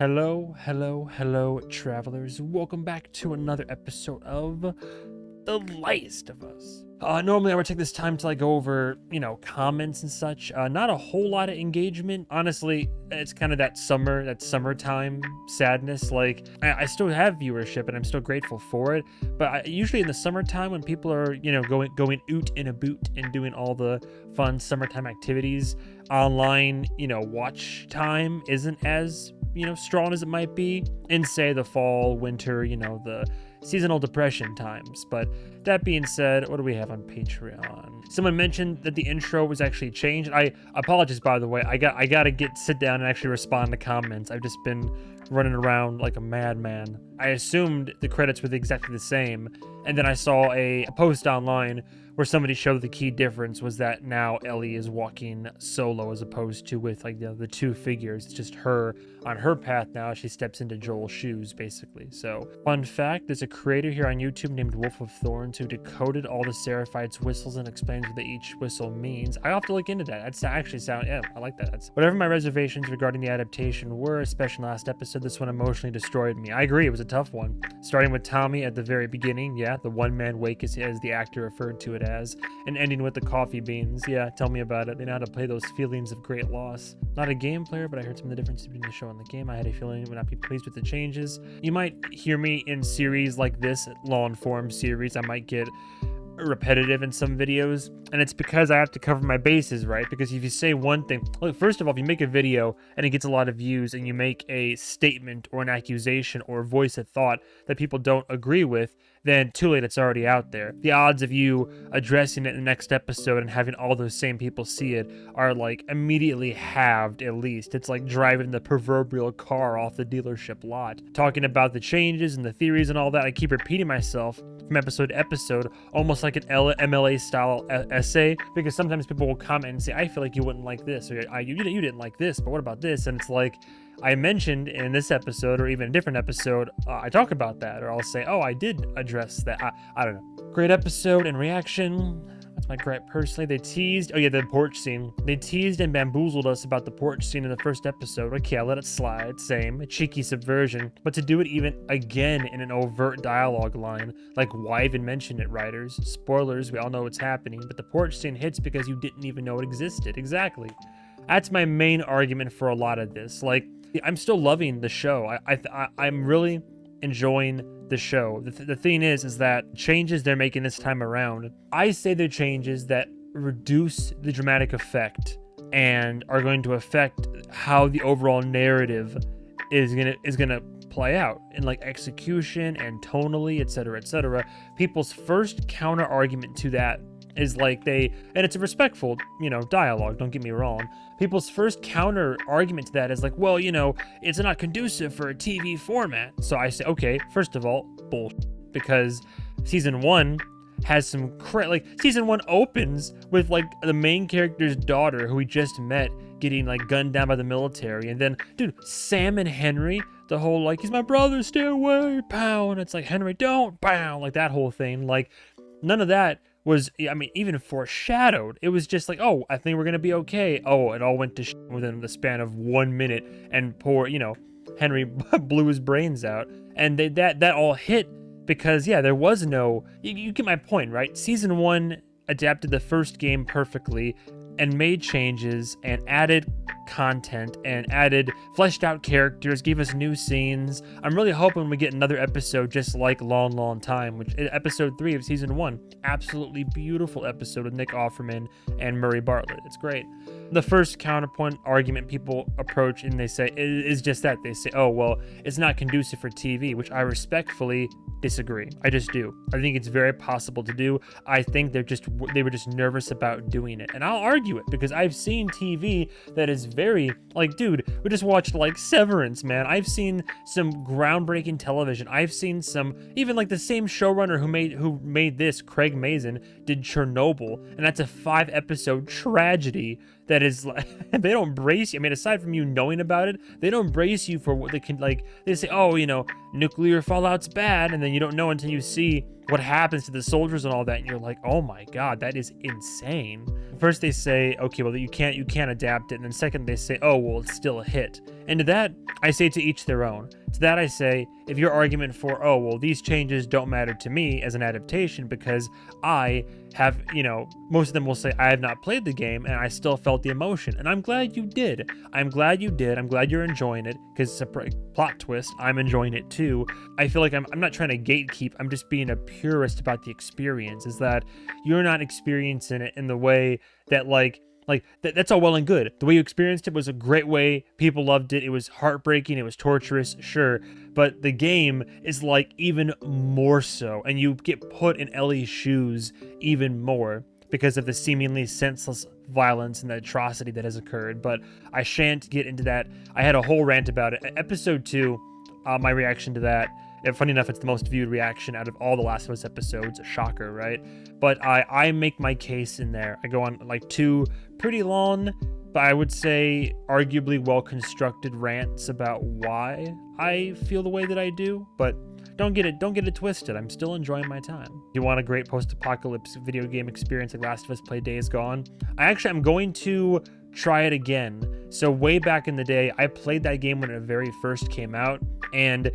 Hello, travelers. Welcome back to another episode of The Last of Us. Normally I would take this time to go over, comments and such. Not a whole lot of engagement. Honestly, it's kind of that summertime sadness. I still have viewership and I'm still grateful for it. But usually in the summertime when people are, going oot in a boot and doing all the fun summertime activities, online, watch time isn't as strong as it might be in, say, the fall, winter, the seasonal depression times. But that being said, what do we have on Patreon? Someone mentioned that the intro was actually changed. I apologize, by the way. I gotta sit down and actually respond to comments. I've just been running around like a madman. I assumed the credits were exactly the same, and then I saw a post online where somebody showed the key difference was that now Ellie is walking solo as opposed to with the two figures. It's just her on her path now. She steps into Joel's shoes, basically. So, fun fact, there's a creator here on YouTube named Wolf of Thorns who decoded all the Seraphite's whistles and explains what each whistle means. I have to look into that. That's actually I like that. Whatever my reservations regarding the adaptation were, especially in the last episode, this one emotionally destroyed me. I agree, it was a tough one. Starting with Tommy at the very beginning, the one-man wake as the actor referred to it as, and ending with the coffee beans. Tell me about it. They know how to play those feelings of great loss. Not a game player, but I heard some of the differences between the show and the game. I had a feeling I would not be pleased with the changes. You might hear me in series like this, long-form series. I might get repetitive in some videos, and it's because I have to cover my bases, right? Because if you say one thing, look, first of all, if you make a video and it gets a lot of views and you make a statement or an accusation or voice a thought that people don't agree with, then too late, it's already out there. The odds of you addressing it in the next episode and having all those same people see it are immediately halved. At least it's like driving the proverbial car off the dealership lot. Talking about the changes and the theories and all that, I keep repeating myself from episode to episode, almost like an MLA style essay, because sometimes people will comment and say, I feel like you wouldn't like this, or you didn't like this, but what about this? And it's like, I mentioned in this episode or even a different episode, I talk about that, or I'll say, oh, I did address that. I don't know. Great episode and reaction. That's my gripe personally. They teased, the porch scene. They teased and bamboozled us about the porch scene in the first episode. Okay, I'll let it slide. Same, a cheeky subversion. But to do it even again in an overt dialogue line, why even mention it, writers? Spoilers, we all know what's happening, but the porch scene hits because you didn't even know it existed. Exactly. That's my main argument for a lot of this. I'm still loving the show. I'm really enjoying the show. The thing is that changes they're making this time around, I say they're changes that reduce the dramatic effect and are going to affect how the overall narrative is gonna play out in execution and tonally, etc. People's first counter argument to that is and it's a respectful, dialogue, don't get me wrong. People's first counter argument to that is well, it's not conducive for a TV format. So I say, okay, first of all, bullshit, because season one has some season one opens with the main character's daughter, who we just met, getting gunned down by the military, and then dude, Sam and Henry, the whole he's my brother, stay away, pow, and it's Henry, don't, pow, that whole thing, none of that was, even foreshadowed. It was just oh, I think we're gonna be okay. Oh, it all went to shit within the span of 1 minute, and poor, Henry blew his brains out, and that all hit because there was no. You get my point, right? Season one adapted the first game perfectly and made changes and added content and added fleshed out characters, gave us new scenes. I'm really hoping we get another episode just like Long Time, which episode 3 of season 1, absolutely beautiful episode with Nick Offerman and Maury Bartlett. It's great. The first counterpoint argument people approach and they say is just that. They say, oh, well, it's not conducive for TV, which I respectfully disagree. I just do. I think it's very possible to do. I think they were just nervous about doing it. And I'll argue it because I've seen TV that is very, dude, we just watched Severance, man. I've seen some groundbreaking television. I've seen some, even the same showrunner who made this, Craig Mazin, did Chernobyl, and that's a 5-episode tragedy that is they don't brace you. Aside from you knowing about it, they don't brace you for what they can, they say, oh, nuclear fallout's bad, and then you don't know until you see what happens to the soldiers and all that, and you're like, oh my god, that is insane. First they say, okay, well, you can't adapt it, and then second they say, oh, well, it's still a hit. And to that I say, to each their own. To that I say, if your argument for, oh, well, these changes don't matter to me as an adaptation because I have, most of them will say, I have not played the game and I still felt the emotion. And I'm glad you did. I'm glad you did. I'm glad you're enjoying it, because it's a plot twist. I'm enjoying it too. I feel like I'm not trying to gatekeep. I'm just being a purist about the experience, is that you're not experiencing it in the way that that's all well and good. The way you experienced it was a great way. People loved it. It was heartbreaking. It was torturous, sure. But the game is like even more so. And you get put in Ellie's shoes even more because of the seemingly senseless violence and the atrocity that has occurred. But I shan't get into that. I had a whole rant about it. Episode 2, my reaction to that. And funny enough, it's the most viewed reaction out of all the Last of Us episodes. A shocker, right? But I make my case in there. I go on like 2 pretty long, but I would say arguably well-constructed rants about why I feel the way that I do. But don't get it twisted. I'm still enjoying my time. If you want a great post-apocalypse video game experience like Last of Us play Days Gone, I'm going to try it again. So way back in the day, I played that game when it very first came out, and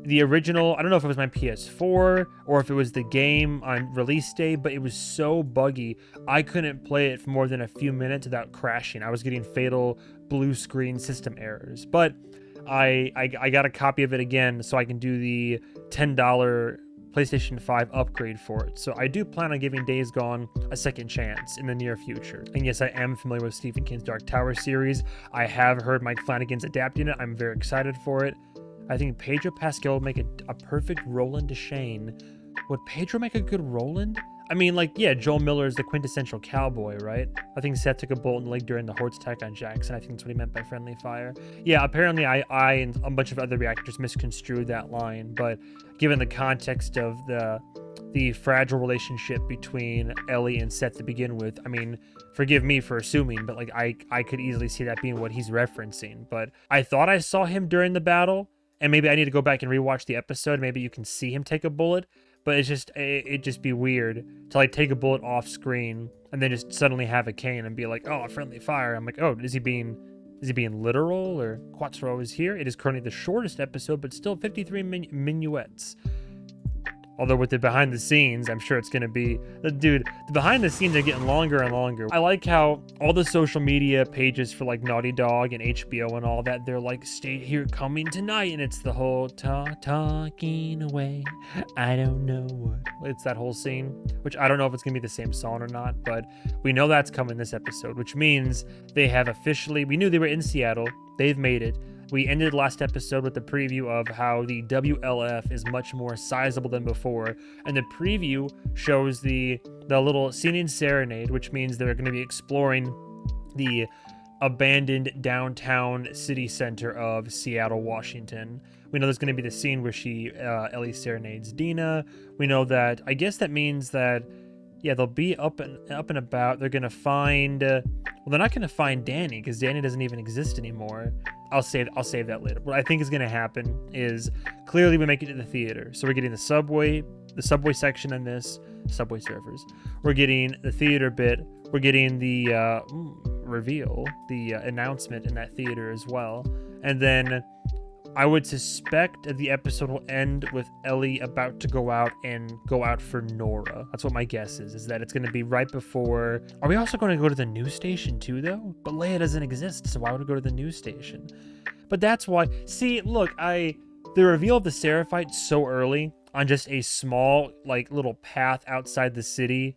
the original, I don't know if it was my PS4 or if it was the game on release day, but it was so buggy, I couldn't play it for more than a few minutes without crashing. I was getting fatal blue screen system errors. But I got a copy of it again so I can do the $10 PlayStation 5 upgrade for it. So I do plan on giving Days Gone a second chance in the near future. And yes, I am familiar with Stephen King's Dark Tower series. I have heard Mike Flanagan's adapting it. I'm very excited for it. I think Pedro Pascal would make a perfect Roland Deschain. Would Pedro make a good Roland? I mean, Joel Miller is the quintessential cowboy, right? I think Seth took a bullet in the leg during the Horde's attack on Jackson. I think that's what he meant by friendly fire. Yeah, apparently I and a bunch of other reactors misconstrued that line, but given the context of the fragile relationship between Ellie and Seth to begin with, I mean, forgive me for assuming, but I could easily see that being what he's referencing. But I thought I saw him during the battle, and maybe I need to go back and rewatch the episode. Maybe you can see him take a bullet, but it'd just be weird to take a bullet off screen and then just suddenly have a cane and be like, oh, friendly fire. I'm like, oh, is he being literal? Or Quattro is here. It is currently the shortest episode, but still 53 minuets. Although with the behind the scenes, I'm sure it's going to be... Dude, the behind the scenes are getting longer and longer. I like how all the social media pages for Naughty Dog and HBO and all that, they're like, stay here coming tonight. And it's the whole talking away. I don't know what. It's that whole scene, which I don't know if it's going to be the same song or not. But we know that's coming this episode, which means they have officially... We knew they were in Seattle. They've made it. We ended last episode with the preview of how the WLF is much more sizable than before, and the preview shows the little singing serenade, which means they're going to be exploring the abandoned downtown city center of Seattle, Washington. We know there's going to be the scene where Ellie serenades Dina. We know that, I guess that means that, yeah, they'll be up and about. They're going to find, they're not going to find Danny, because Danny doesn't even exist anymore. I'll save that later. What I think is going to happen is, clearly we make it to the theater. So we're getting the subway section in this, Subway Surfers. We're getting the theater bit. We're getting the reveal, the announcement in that theater as well. And then I would suspect that the episode will end with Ellie about to go out for Nora. That's what my guess is that it's going to be right before... Are we also going to go to the news station too, though? But Leia doesn't exist, so why would we go to the news station? But that's why... See, look, the reveal of the Seraphite so early on just a small, little path outside the city,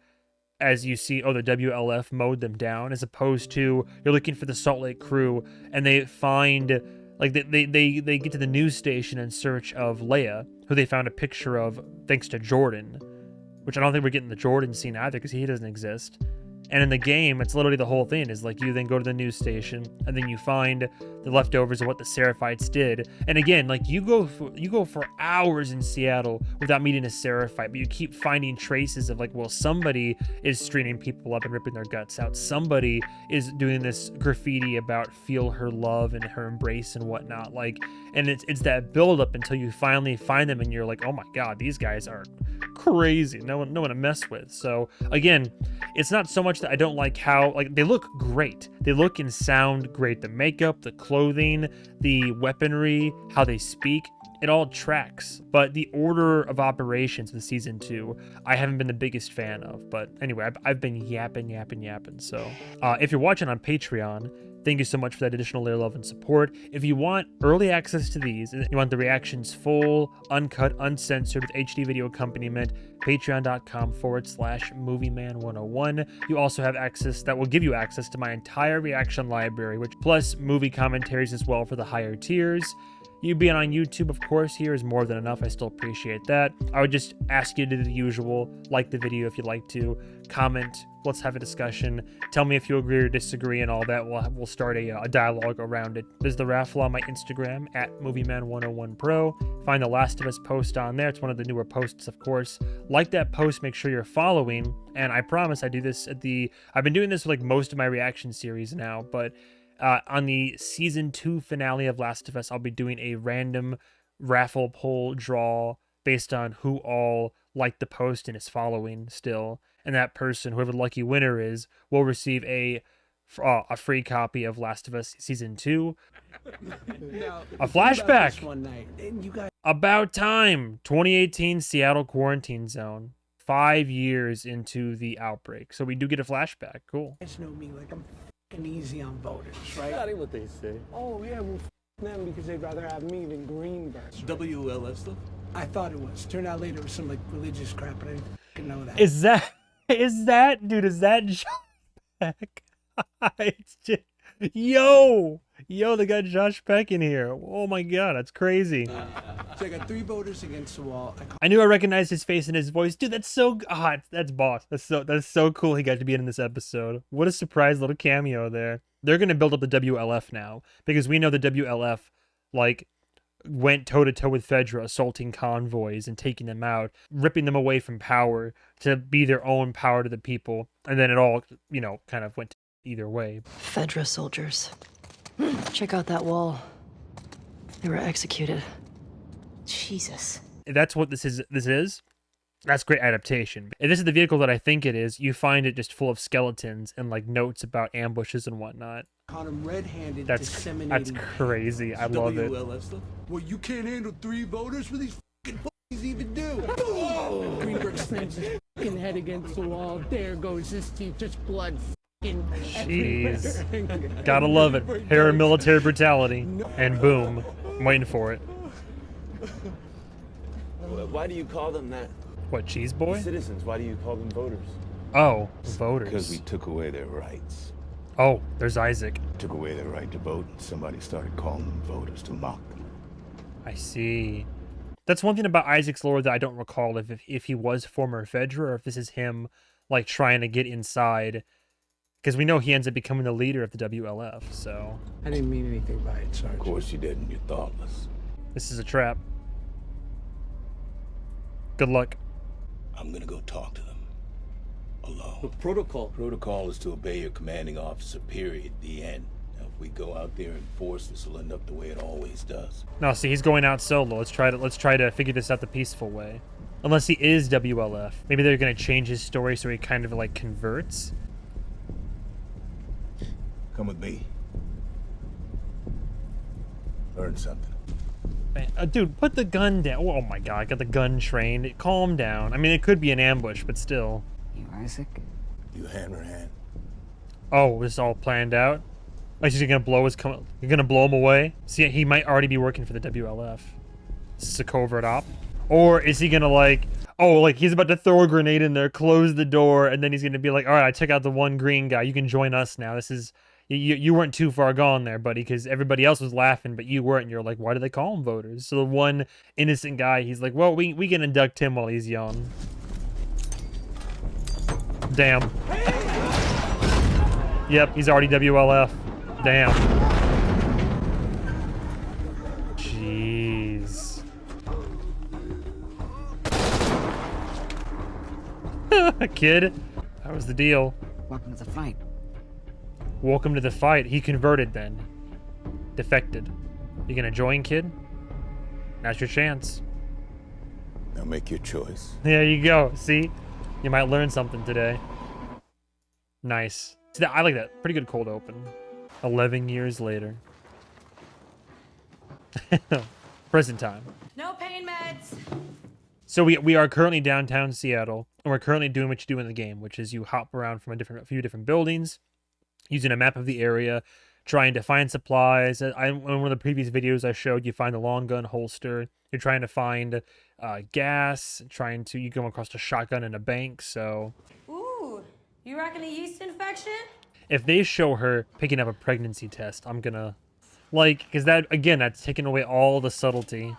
as you see, the WLF mowed them down, as opposed to you're looking for the Salt Lake crew, and they find... they get to the news station in search of Leia, who they found a picture of thanks to Jordan, which I don't think we're getting the Jordan scene either, because he doesn't exist. And in the game, it's literally the whole thing is you then go to the news station and then you find the leftovers of what the Seraphites did. And again, you go for hours in Seattle without meeting a Seraphite, but you keep finding traces of somebody is stringing people up and ripping their guts out. Somebody is doing this graffiti about feel her love and her embrace and whatnot. And it's that build up until you finally find them and you're like, oh my God, these guys are crazy. No one to mess with. So again, it's not so much that I don't like how, like, they look great. They look and sound great. The makeup, the clothing, the weaponry, how they speak, it all tracks. But the order of operations in season 2, I haven't been the biggest fan of. But anyway, I've been yapping. So if you're watching on Patreon, thank you so much for that additional layer of love and support. If you want early access to these, and you want the reactions full, uncut, uncensored with HD video accompaniment, patreon.com/MovieMan101. You also have access that will give you access to my entire reaction library, which plus movie commentaries as well for the higher tiers. You being on YouTube, of course, here is more than enough. I still appreciate that. I would just ask you to do the usual. Like the video if you'd like to. Comment. Let's have a discussion. Tell me if you agree or disagree and all that. We'll start a dialogue around it. There's the raffle on my Instagram, @MovieMan101Pro. Find the Last of Us post on there. It's one of the newer posts, of course. Like that post. Make sure you're following. And I promise I do this I've been doing this with like most of my reaction series now, but on the season 2 finale of Last of Us, I'll be doing a random raffle poll draw based on who all liked the post and is following still. And that person, whoever the lucky winner is, will receive a free copy of Last of Us season 2. A flashback. One night, and you guys... About time. 2018 Seattle quarantine zone. 5 years into the outbreak. So we do get a flashback. Cool. You guys know me, like I'm easy on voters, right? That ain't what they say. Oh yeah, well them because they'd rather have me than Greenberg. Right? WLF stuff? I thought it was. Turned out later it was some like religious crap, but I didn't know that. Is that dude? Is that Josh Peck? It's just, yo, they got Josh Peck in here. Oh my god, that's crazy. So I got 3 voters against the wall. I knew I recognized his face and his voice. Dude, that's so that's boss. That's so cool he got to be in this episode. What a surprise little cameo there. They're gonna build up the WLF now because we know the WLF like went toe-to-toe with Fedra, assaulting convoys and taking them out, ripping them away from power to be their own power to the people. And then it all, kind of went either way. Fedra soldiers. Check out that wall. They were executed. Jesus. That's what this is. That's great adaptation. If this is the vehicle that I think it is, you find it just full of skeletons and like notes about ambushes and whatnot. Caught him red-handed That's disseminating. crazy. I love it. WLF stuff? Well, you can't handle 3 voters? What these fucking pussies even do? Oh! Greenberg slams his fucking head against the wall. There goes his teeth, just blood fucking Jeez. everywhere. Gotta love it. Paramilitary brutality. And boom. I'm waiting for it. Why do you call them that? What, cheese boy? Citizens, why do you call them voters? Oh, voters. Because we took away their rights. Oh, there's Isaac. Took away their right to vote, and somebody started calling them voters to mock them. I see. That's one thing about Isaac's lore that I don't recall if he was former Fedra or if this is him like trying to get inside. Because we know he ends up becoming the leader of the WLF, so. I didn't mean anything by it, Sarge. Of course you didn't, you're thoughtless. This is a trap. Good luck. I'm gonna go talk to them. Alone. Protocol. Protocol is to obey your commanding officer, period. The end. Now, if we go out there in force, this will end up the way it always does. No, see, he's going out solo. Let's try to figure this out the peaceful way. Unless he is WLF. Maybe they're gonna change his story so he kind of like converts. Come with me. Learn something. Dude, put the gun down. Oh my god, I got the gun trained. Calm down. I mean, it could be an ambush, but still. You Isaac? You hammer hand. Oh, this is all planned out? Like, he's gonna blow you're gonna blow him away? See, he might already be working for the WLF. Is this a covert op? Or is he gonna like he's about to throw a grenade in there, close the door, and then he's gonna be like, all right, I took out the one green guy. You can join us now. This is... You weren't too far gone there, buddy, because everybody else was laughing, but you weren't. You're like, why do they call them voters? So the one innocent guy, he's like, well, we can induct him while he's young. Damn. Yep, he's already WLF. Damn. Jeez. Kid, that was the deal. Welcome to the fight. Welcome to the fight. He converted then. Defected. You gonna join, kid? Now's your chance. Now make your choice. There you go. See? You might learn something today. Nice. See, I like that. Pretty good cold open. 11 years later. Present time. No pain meds. So we are currently downtown Seattle, and we're currently doing what you do in the game, which is you hop around from a few different buildings, using a map of the area, trying to find supplies. In one of the previous videos I showed, you find the long gun holster. You're trying to find gas, you come across a shotgun in a bank, so... Ooh, you reckon a yeast infection? If they show her picking up a pregnancy test, I'm gonna... Like, because that, again, that's taking away all the subtlety.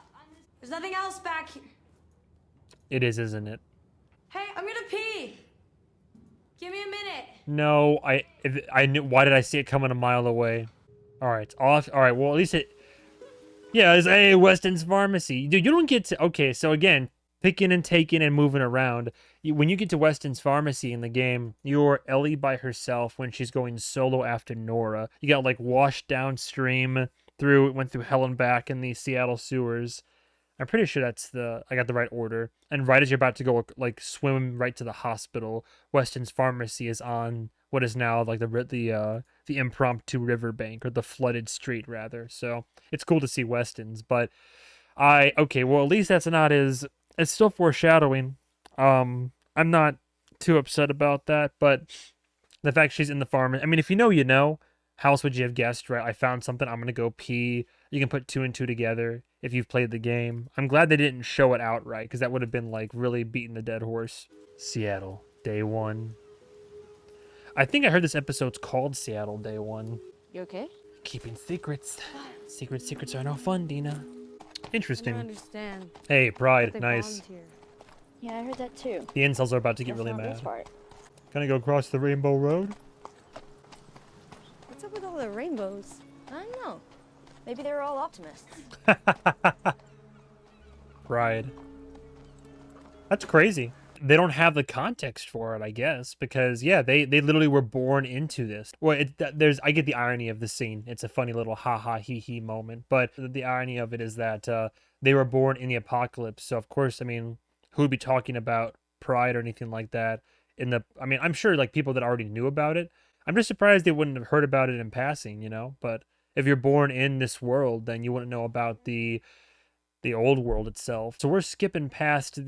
There's nothing else back here. It is, isn't it? Hey, I'm gonna pee. Give me a minute. No, I knew. Why did I see it coming a mile away? All right, off. All right, well, at least it... Yeah, it's a Weston's Pharmacy. Dude, you don't get to... Okay, so again, picking and taking and moving around. When you get to Weston's Pharmacy in the game, you're Ellie by herself when she's going solo after Nora. You got, like, washed downstream went through hell and back in the Seattle sewers. I'm pretty sure I got the right order. And right as you're about to go, like, swim right to the hospital, Weston's Pharmacy is on what is now, like, the impromptu riverbank, or the flooded street, rather. So it's cool to see Weston's, but okay, well, at least that's not as... It's still foreshadowing. I'm not too upset about that, but the fact she's in the farm... I mean, if you know, you know. How else would you have guessed, right? I found something, I'm going to go pee. You can put 2 and 2 together if you've played the game. I'm glad they didn't show it outright, because that would have been, like, really beating the dead horse. Seattle, day 1. I think I heard this episode's called Seattle, day 1. You okay? Keeping secrets. Secrets are no fun, Dina. I Interesting. don't understand. Hey, Pride, They nice. bombed here. Yeah, I heard that too. The incels are about to get really That's not this mad. part. Gonna go across the Rainbow Road? What's up with all the rainbows? I don't know. Maybe they were all optimists. Pride. That's crazy. They don't have the context for it, I guess, because yeah, they literally were born into this. Well, I get the irony of the scene. It's a funny little ha ha he he moment, but the irony of it is that they were born in the apocalypse. So of course, I mean, who would be talking about pride or anything like that I mean, I'm sure like people that already knew about it. I'm just surprised they wouldn't have heard about it in passing, you know. But if you're born in this world, then you wouldn't know about the old world itself. So we're skipping past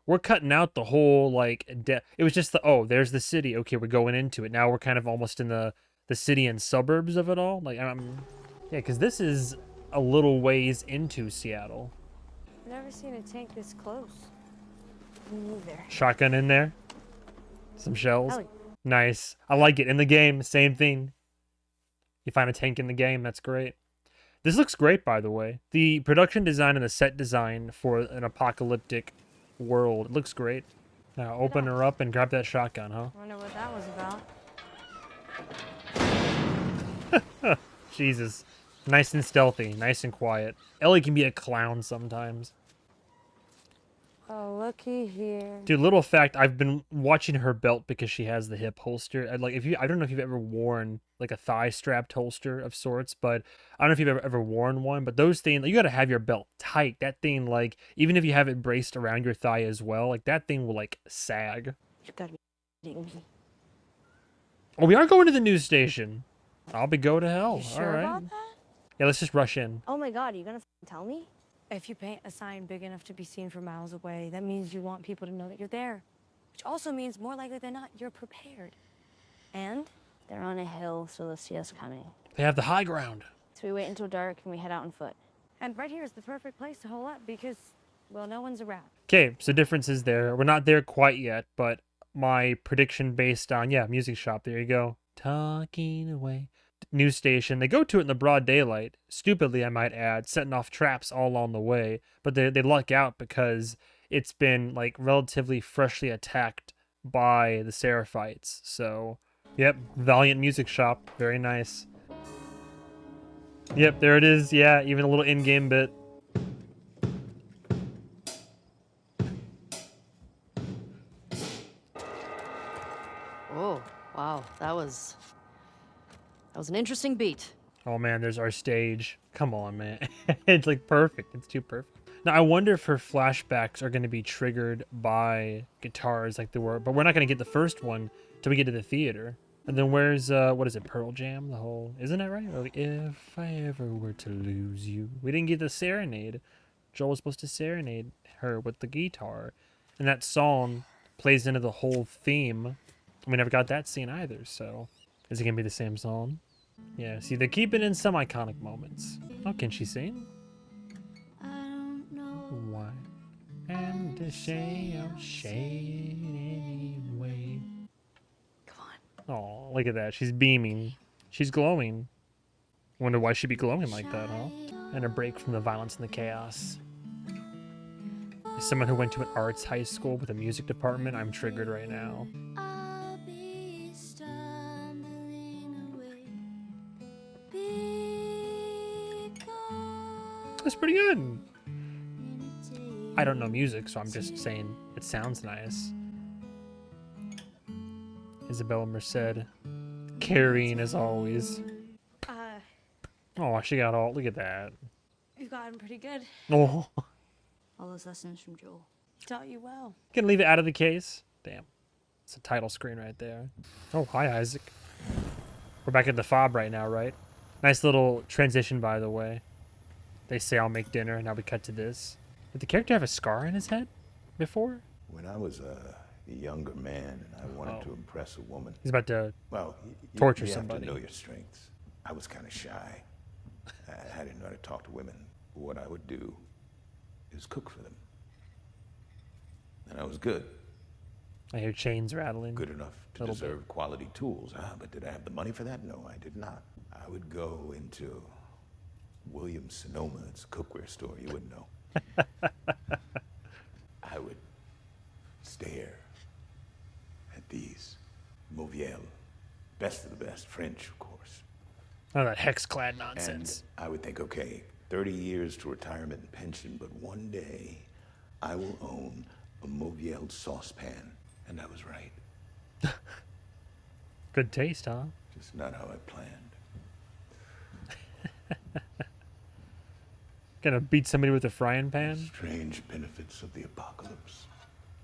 we're cutting out the whole, like, it was just there's the city. Okay, we're going into it. Now we're kind of almost in the city and suburbs of it all. Like, yeah, because this is a little ways into Seattle. I've never seen a tank this close. Move there. Shotgun in there. Some shells. Hell yeah. Nice. I like it. In the game, same thing. You find a tank in the game, that's great. This looks great, by the way. The production design and the set design for an apocalyptic world. It looks great. Now open her up and grab that shotgun, huh? Wonder what that was about. Jesus. Nice and stealthy. Nice and quiet. Ellie can be a clown sometimes. Oh, looky here. Dude, little fact, I've been watching her belt because she has the hip holster. I don't know if you've ever worn like a thigh strapped holster of sorts, but I don't know if you've ever worn one, but those things, you got to have your belt tight. That thing, like, even if you have it braced around your thigh as well, like that thing will like sag. You gotta be kidding me. Oh, we are going to the news station. I'll be go to hell. You sure All right. about that? Yeah, let's just rush in. Oh my god, are you gonna tell me? If you paint a sign big enough to be seen from miles away, that means you want people to know that you're there. Which also means, more likely than not, you're prepared. And They're on a hill, so they'll see us coming. They have the high ground. So we wait until dark and we head out on foot. and right here is the perfect place to hole up because, well, no one's around. Okay, so differences there. We're not there quite yet, but my prediction based on, yeah, music shop. There you go. Talking away. News station. They go to it in the broad daylight. Stupidly, I might add, setting off traps all along the way. But they luck out because it's been, like, relatively freshly attacked by the Seraphites. So, yep, Valiant Music Shop. Very nice. Yep, there it is. Yeah, even a little in-game bit. Oh, wow. That was an interesting beat. Oh man, there's our stage. Come on, man. It's like perfect. It's too perfect. Now, I wonder if her flashbacks are going to be triggered by guitars like they were, but we're not going to get the first one till we get to the theater. And then where's, what is it, Pearl Jam? The whole, isn't that right? Like, if I ever were to lose you. We didn't get the serenade. Joel was supposed to serenade her with the guitar. And that song plays into the whole theme. We never got that scene either, so. Is it going to be the same song? Yeah, see, they're keeping in some iconic moments. Oh, can she sing? Why? And to say I'm shade anyway. Come on. Oh, look at that. She's beaming. She's glowing. Wonder why she'd be glowing like that, huh? And a break from the violence and the chaos. As someone who went to an arts high school with a music department, I'm triggered right now. That's pretty good. I don't know music, so I'm just saying it sounds nice. Isabella Merced, carrying as always. Oh, she got all. Look at that. You've gotten pretty good. Oh, All those lessons from Joel. Taught you well. can leave it out of the case. Damn, it's a title screen right there. Oh, hi Isaac. We're back at the fob right now, right? Nice little transition, by the way. They say I'll make dinner, and now we cut to this. Did the character have a scar in his head before? When I was a younger man and I wanted to impress a woman, He's about to well, torture you somebody. have to know your strengths. I was kind of shy. I didn't know how to talk to women. What I would do is cook for them. And I was good. I hear chains rattling. Good enough to Little deserve quality tools. But did I have the money for that? No, I did not. I would go into Williams-Sonoma. It's a cookware store. You wouldn't know. I would stare at these Mauviel, best of the best, French, of course. Oh, that hex-clad nonsense. And I would think, okay, 30 years to retirement and pension, but one day I will own a Mauviel saucepan. And I was right. Good taste, huh? Just not how I planned. Gonna beat somebody with a frying pan, Strange benefits of the apocalypse.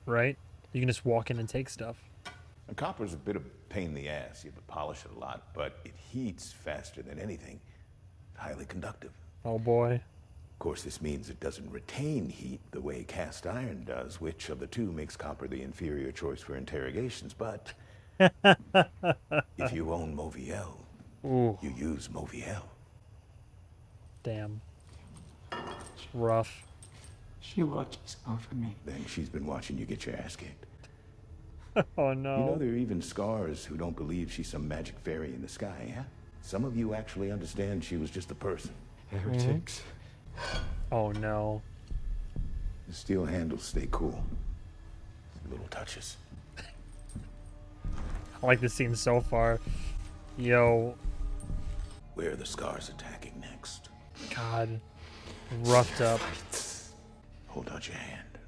right? You can just walk in and take stuff. And copper's a bit of a pain in the ass. You have to polish it a lot, but it heats faster than anything. Highly conductive. Oh boy. Of course, this means it doesn't retain heat the way cast iron does, which of the two makes copper the inferior choice for interrogations. But if you own Mauviel, Ooh, you use Mauviel. damn. Rough. She watches over me. Then she's been watching you get your ass kicked. Oh no. You know, there are even scars who don't believe she's some magic fairy in the sky, huh? Some of you actually understand she was just a person. Heretics. Oh no. The steel handles stay cool. Little touches. I like this scene so far. Yo, Where are the scars attacking next? God. Roughed up. Hold out your hand.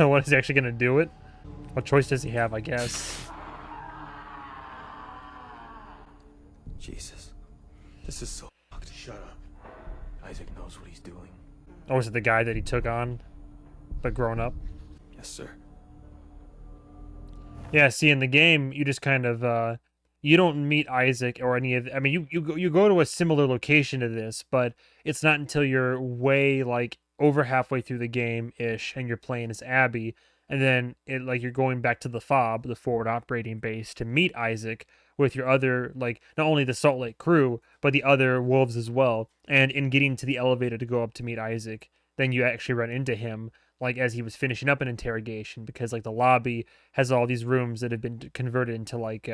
What, is he actually gonna do it? What choice does he have, I guess? Jesus. This is so fucked. Shut up. Isaac knows what he's doing. Or was it the guy that he took on, but grown up? Yes, sir. Yeah, see, in the game, you just kind of, you don't meet Isaac or any of, I mean, you go to a similar location to this, but it's not until you're way, like, over halfway through the game-ish, and you're playing as Abby, and then, you're going back to the FOB, the Forward Operating Base, to meet Isaac with your other, like, not only the Salt Lake crew, but the other wolves as well, and in getting to the elevator to go up to meet Isaac, then you actually run into him, like, as he was finishing up an interrogation, because, like, the lobby has all these rooms that have been converted into, like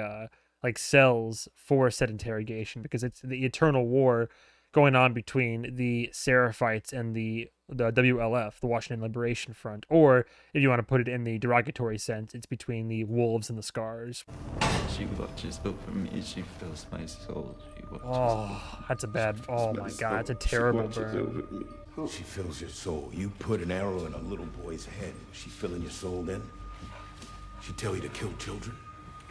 cells for said interrogation, because it's the eternal war going on between the Seraphites and the WLF, the Washington Liberation Front, or if you want to put it in the derogatory sense, it's between the wolves and the scars. She watches over me, she fills my soul, she watches Oh, that's a bad, oh my God, that's a terrible burn. She fills your soul. You put an arrow in a little boy's head. She filling your soul then? She tell you to kill children?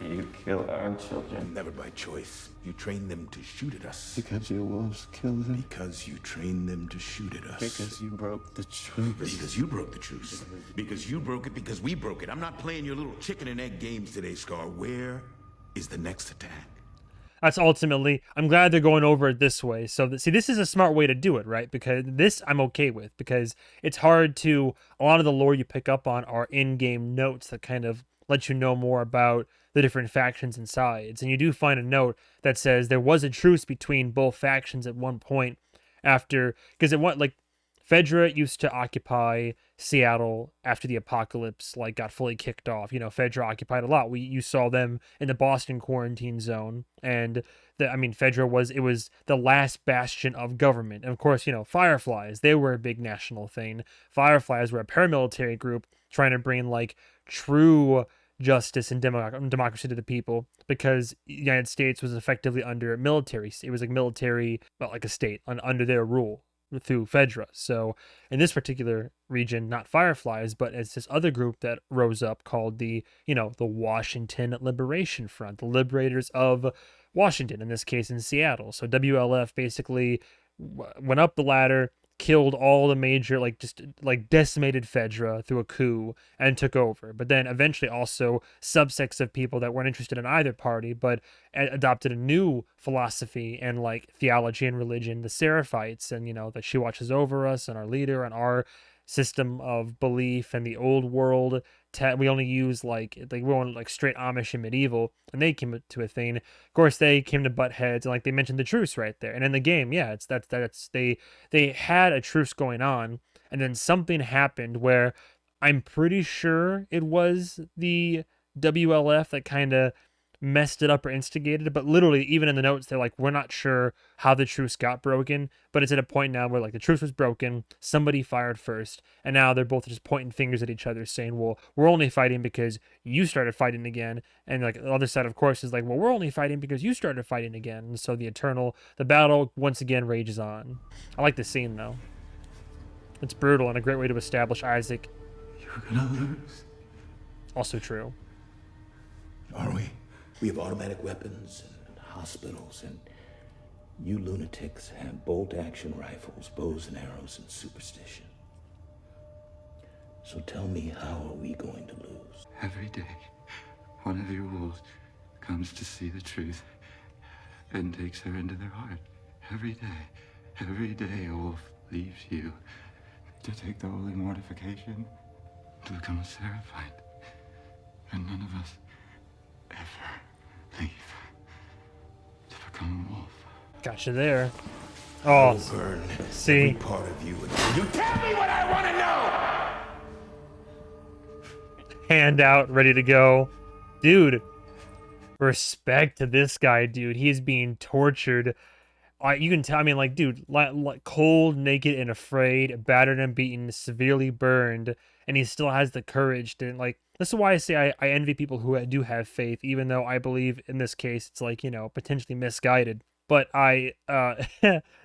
You kill our children. Never by choice. You train them to shoot at us. Because your wolves killed them. Because you train them to shoot at us. Because you broke the truth. Because you broke the truce. Because you broke it, because we broke it. I'm not playing your little chicken and egg games today, Scar. Where is the next attack? That's ultimately, I'm glad they're going over it this way. So, see, this is a smart way to do it, right? Because this I'm okay with, because it's hard to, a lot of the lore you pick up on are in-game notes that kind of let you know more about the different factions and sides. And you do find a note that says there was a truce between both factions at one point after, because it went, like, Fedra used to occupy Seattle after the apocalypse like got fully kicked off. You know, Fedra occupied a lot. You saw them in the Boston quarantine zone, and Fedra was the last bastion of government. And of course, you know, Fireflies, they were a big national thing. Fireflies were a paramilitary group trying to bring like true justice and democracy to the people, because the United States was effectively under military. It was like military, but like a state under their rule through Fedra. So in this particular region, not Fireflies, but it's this other group that rose up called the Washington Liberation Front, the liberators of Washington, in this case in Seattle. So WLF basically went up the ladder, killed all the major, decimated Fedra through a coup and took over. But then eventually also subsects of people that weren't interested in either party, but adopted a new philosophy and like theology and religion, the Seraphites, and, you know, that she watches over us and our leader and our system of belief and the old world. We only use we want like straight Amish and medieval, and they came to a thing. Of course, they came to butt heads, and like they mentioned the truce right there. And in the game, yeah, they had a truce going on, and then something happened where I'm pretty sure it was the WLF that kind of messed it up or instigated it, but literally even in the notes they're like, we're not sure how the truce got broken, but it's at a point now where like the truce was broken, somebody fired first, and now they're both just pointing fingers at each other saying, well, we're only fighting because you started fighting again. And like the other side of course is like, well, we're only fighting because you started fighting again. And so the battle once again rages on. I like the scene though. It's brutal and a great way to establish Isaac. You're gonna lose. Also true. Are we? We have automatic weapons and hospitals, and you lunatics have bolt-action rifles, bows and arrows, and superstition. So tell me, how are we going to lose? Every day, one of your wolves comes to see the truth and takes her into their heart. Every day a wolf leaves you to take the holy mortification to become a Seraphite. And none of us ever leave to become a wolf. Gotcha there. Oh, Burn see, every part of you. You tell me what I want to know. hand out, ready to go, dude. Respect to this guy, dude. He's being tortured. You can tell. I mean, like, dude, like cold, naked, and afraid, battered and beaten, severely burned, and he still has the courage to like. This is why I say I envy people who do have faith, even though I believe in this case it's like, you know, potentially misguided. But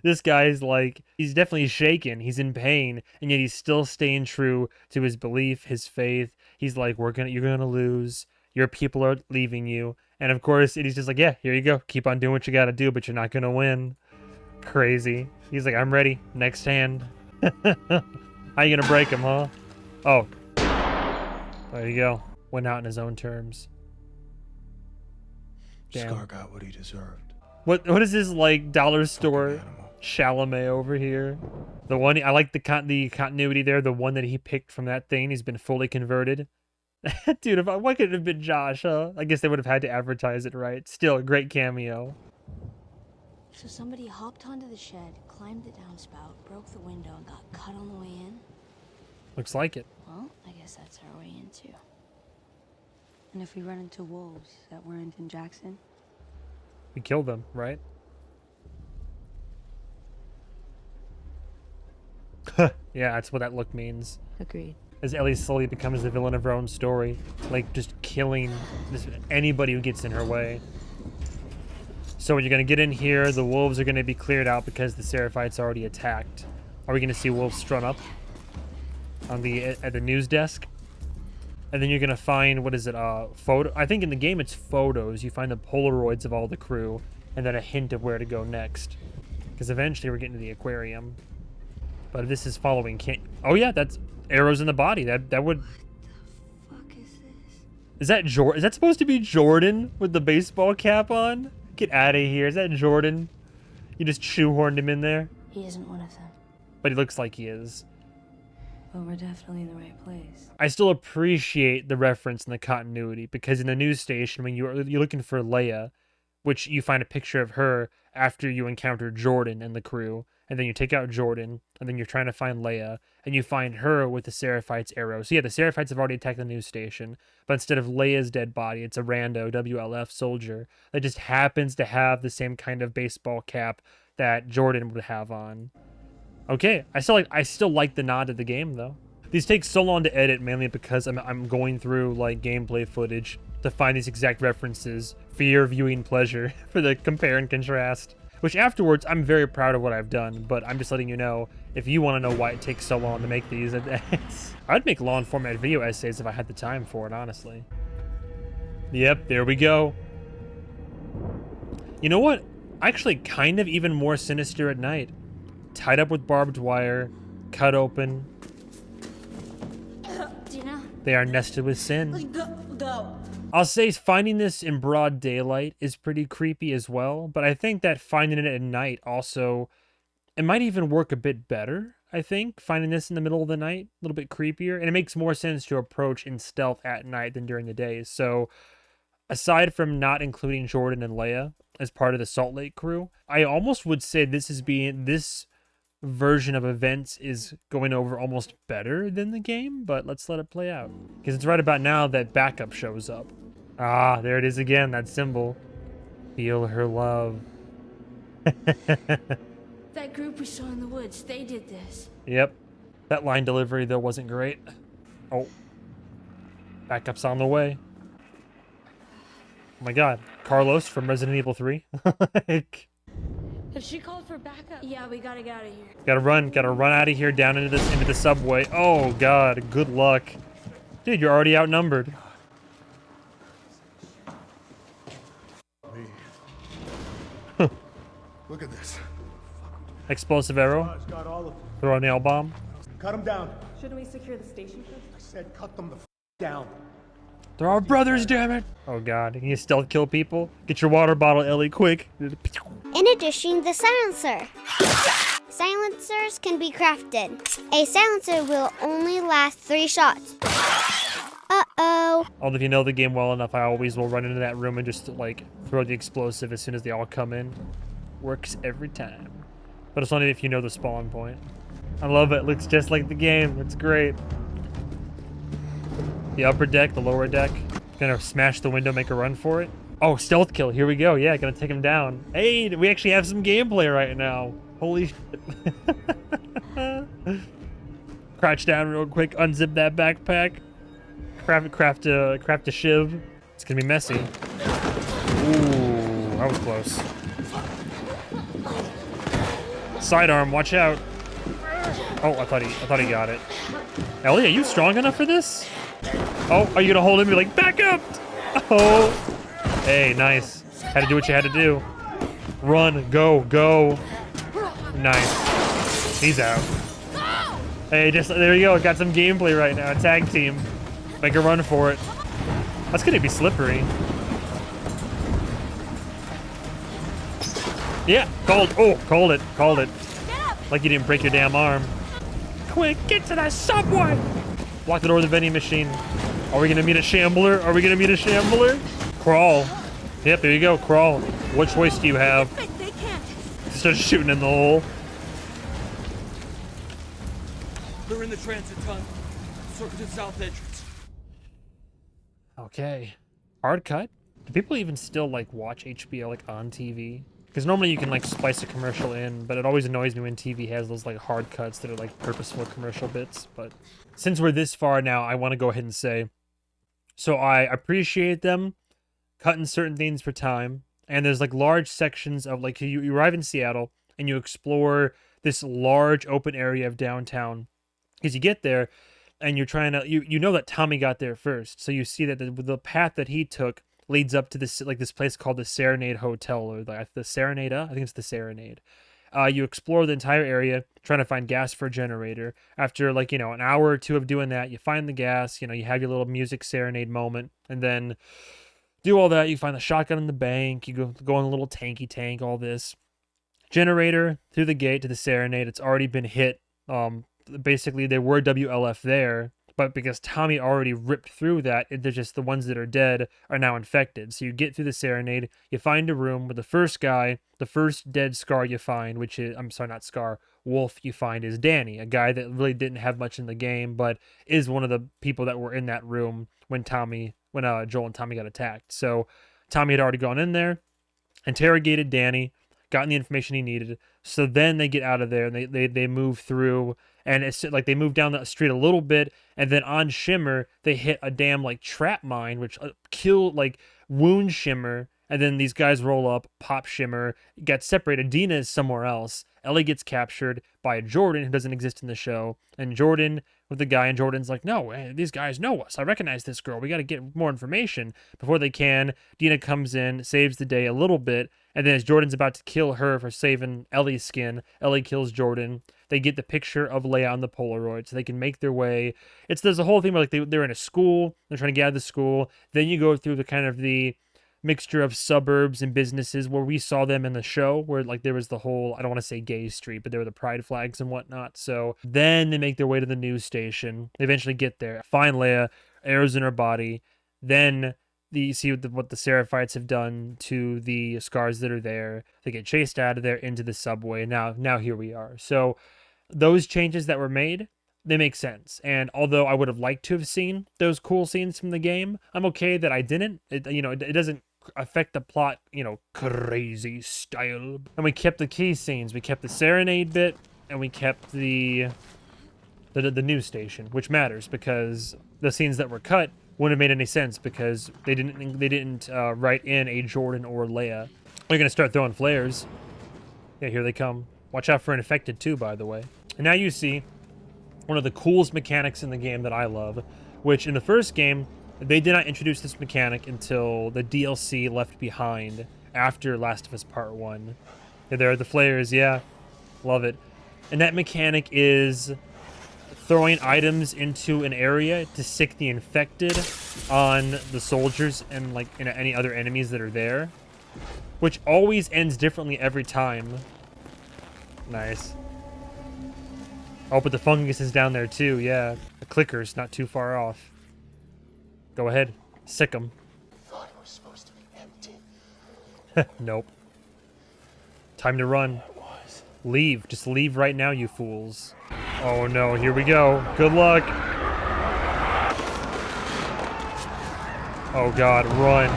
this guy's like, he's definitely shaken. He's in pain, and yet he's still staying true to his belief, his faith. He's like, you're gonna lose. Your people are leaving you, and of course, he's just like, yeah, here you go. Keep on doing what you gotta do, but you're not gonna win. Crazy. He's like, I'm ready. Next hand. How you gonna break him, huh? Oh. There you go. Went out in his own terms. Damn. Scar got what he deserved. What is this like dollar store Chalamet over here? The one I like the continuity there. The one that he picked from that thing. He's been fully converted. Dude, why could it have been Josh? Huh? I guess they would have had to advertise it right. Still a great cameo. So somebody hopped onto the shed, climbed the downspout, broke the window, and got cut on the way in? Looks like it. Well, I guess that's our way in too. And if we run into wolves at Warrington Jackson? We killed them, right? Yeah, that's what that look means. Agreed. As Ellie slowly becomes the villain of her own story, like just killing anybody who gets in her way. So when you're gonna get in here, the wolves are gonna be cleared out because the Seraphites already attacked. Are we gonna see wolves strung up on at the news desk? And then you're gonna find, what is it, photo? I think in the game it's photos. You find the Polaroids of all the crew, and then a hint of where to go next. Because eventually we're getting to the aquarium. But this is following, oh yeah, that's arrows in the body. That would... What the fuck is this? Is that Is that supposed to be Jordan with the baseball cap on? Get out of here. Is that Jordan? You just shoehorned him in there? He isn't one of them. But he looks like he is. Well, we're definitely in the right place. I still appreciate the reference and the continuity, because in the news station, when you're looking for Leia, which you find a picture of her after you encounter Jordan and the crew, and then you take out Jordan, and then you're trying to find Leia, and you find her with the Seraphites' arrow. So yeah, the Seraphites have already attacked the news station, but instead of Leia's dead body, it's a rando WLF soldier that just happens to have the same kind of baseball cap that Jordan would have on. Okay, I still like the nod to the game though. These take so long to edit, mainly because I'm going through like gameplay footage to find these exact references for your viewing pleasure, for the compare and contrast. Which afterwards, I'm very proud of what I've done, but I'm just letting you know, if you want to know why it takes so long to make these, I'd make long format video essays if I had the time for it, honestly. Yep, there we go. You know what? Actually, kind of even more sinister at night. Tied up with barbed wire, cut open. Dina? They are nested with sin. Go. I'll say finding this in broad daylight is pretty creepy as well, but I think that finding it at night also, it might even work a bit better, I think, finding this in the middle of the night, a little bit creepier, and it makes more sense to approach in stealth at night than during the day. So aside from not including Jordan and Leia as part of the Salt Lake crew, I almost would say this version of events is going over almost better than the game, but let's let it play out. Because it's right about now that backup shows up. Ah, there it is again, that symbol. Feel her love. That group we saw in the woods, they did this. Yep. That line delivery, though, wasn't great. Oh. Backup's on the way. Oh my god. Carlos from Resident Evil 3. Like, Have she called for backup? Yeah, we gotta get out of here. gotta run out of here down into the subway. Oh god, good luck. Dude, you're already outnumbered. Look at this. Explosive arrow. Got all of them. Throw a nail bomb. Cut them down. Shouldn't we secure the station first? I said cut them the down. They're our brothers, damn it. Oh god, can you stealth kill people? Get your water bottle, Ellie, quick. Introducing the silencer. Silencers can be crafted. A silencer will only last 3 shots. Uh-oh. Although if you know the game well enough, I always will run into that room and just like throw the explosive as soon as they all come in. Works every time. But it's only if you know the spawn point. I love it. Looks just like the game. It's great. The upper deck, the lower deck. Gonna smash the window, make a run for it. Oh, stealth kill. Here we go. Yeah, gonna take him down. Hey, we actually have some gameplay right now. Holy shit. Crouch down real quick. Unzip that backpack. Craft a shiv. It's gonna be messy. Ooh, that was close. Sidearm, watch out. Oh, I thought he got it. Ellie, are you strong enough for this? Oh, are you gonna hold him and be like, back up? Oh. Hey, nice. Had to do what you had to do. Run, go. Nice. He's out. Hey, there you go. Got some gameplay right now. Tag team. Make a run for it. That's gonna be slippery. Yeah, called it. Like you didn't break your damn arm. Quick, get to the subway! Lock the door of the vending machine. Are we gonna meet a shambler? Crawl. Yep, there you go, crawl. What choice do you have? They can't. Start shooting in the hole. They're in the transit tunnel. Circle to south entrance. Okay. Hard cut? Do people even still like watch HBO like on TV? Because normally you can like splice a commercial in, but it always annoys me when TV has those like hard cuts that are like purposeful commercial bits. But since we're this far now, I want to go ahead and say, so I appreciate them cutting certain things for time. And there's like large sections of like, you arrive in Seattle and you explore this large open area of downtown. Because you get there and you're trying to, you know that Tommy got there first, so you see that the path that he took leads up to this, like, this place called the Serenade Hotel, or the Serenade, I think it's the Serenade. You explore the entire area trying to find gas for a generator. After, like, you know, an hour or two of doing that, you find the gas, you know, you have your little music serenade moment, and then do all that. You find the shotgun in the bank, you go in a little tanky tank, all this. Generator through the gate to the Serenade. It's already been hit. Basically, there were WLF there, but because Tommy already ripped through that, they're just the ones that are dead are now infected. So you get through the Serenade, you find a room with the first guy, the first dead Scar you find, which is, I'm sorry, not Scar, Wolf you find is Danny, a guy that really didn't have much in the game, but is one of the people that were in that room when Joel and Tommy got attacked. So Tommy had already gone in there, interrogated Danny, gotten the information he needed. So then they get out of there and they move through, and it's like they move down the street a little bit, and then on Shimmer they hit a damn like trap mine which wound Shimmer, and then these guys roll up, pop Shimmer, get separated. Dina is somewhere else. Ellie gets captured by Jordan, who doesn't exist in the show, and Jordan with the guy, and Jordan's like, no, these guys know us. I recognize this girl. We got to get more information. Before they can, Dina comes in, saves the day a little bit, and then as Jordan's about to kill her for saving Ellie's skin, Ellie kills Jordan. They get the picture of Leia on the Polaroid, so they can make their way. There's a whole thing where like they're in a school, they're trying to get out of the school. Then you go through the kind of the mixture of suburbs and businesses where we saw them in the show, where like there was the whole, I don't want to say gay street, but there were the pride flags and whatnot. So then they make their way to the news station. They eventually get there, find Leia, arrows in her body. Then you see what the Seraphites have done to the Scars that are there. They get chased out of there into the subway. Now here we are. So those changes that were made, they make sense. And although I would have liked to have seen those cool scenes from the game, I'm okay that I didn't. It doesn't affect the plot, crazy style. And we kept the key scenes. We kept the Serenade bit, and we kept the news station, which matters because the scenes that were cut wouldn't have made any sense because they didn't write in a Jordan or Leia. They're gonna start throwing flares. Yeah, here they come. Watch out for infected too, by the way. And now you see one of the coolest mechanics in the game that I love, which in the first game, they did not introduce this mechanic until the DLC Left Behind after Last of Us Part 1. Yeah, there are the flares, yeah. Love it. And that mechanic is throwing items into an area to sick the infected on the soldiers and like any other enemies that are there, which always ends differently every time. Nice. Oh, but the fungus is down there too, yeah. The clicker's not too far off. Go ahead, sick them. Thought it was supposed to be empty. Nope. Time to run. It was. Leave. Just leave right now, you fools. Oh no, here we go. Good luck. Oh god, run.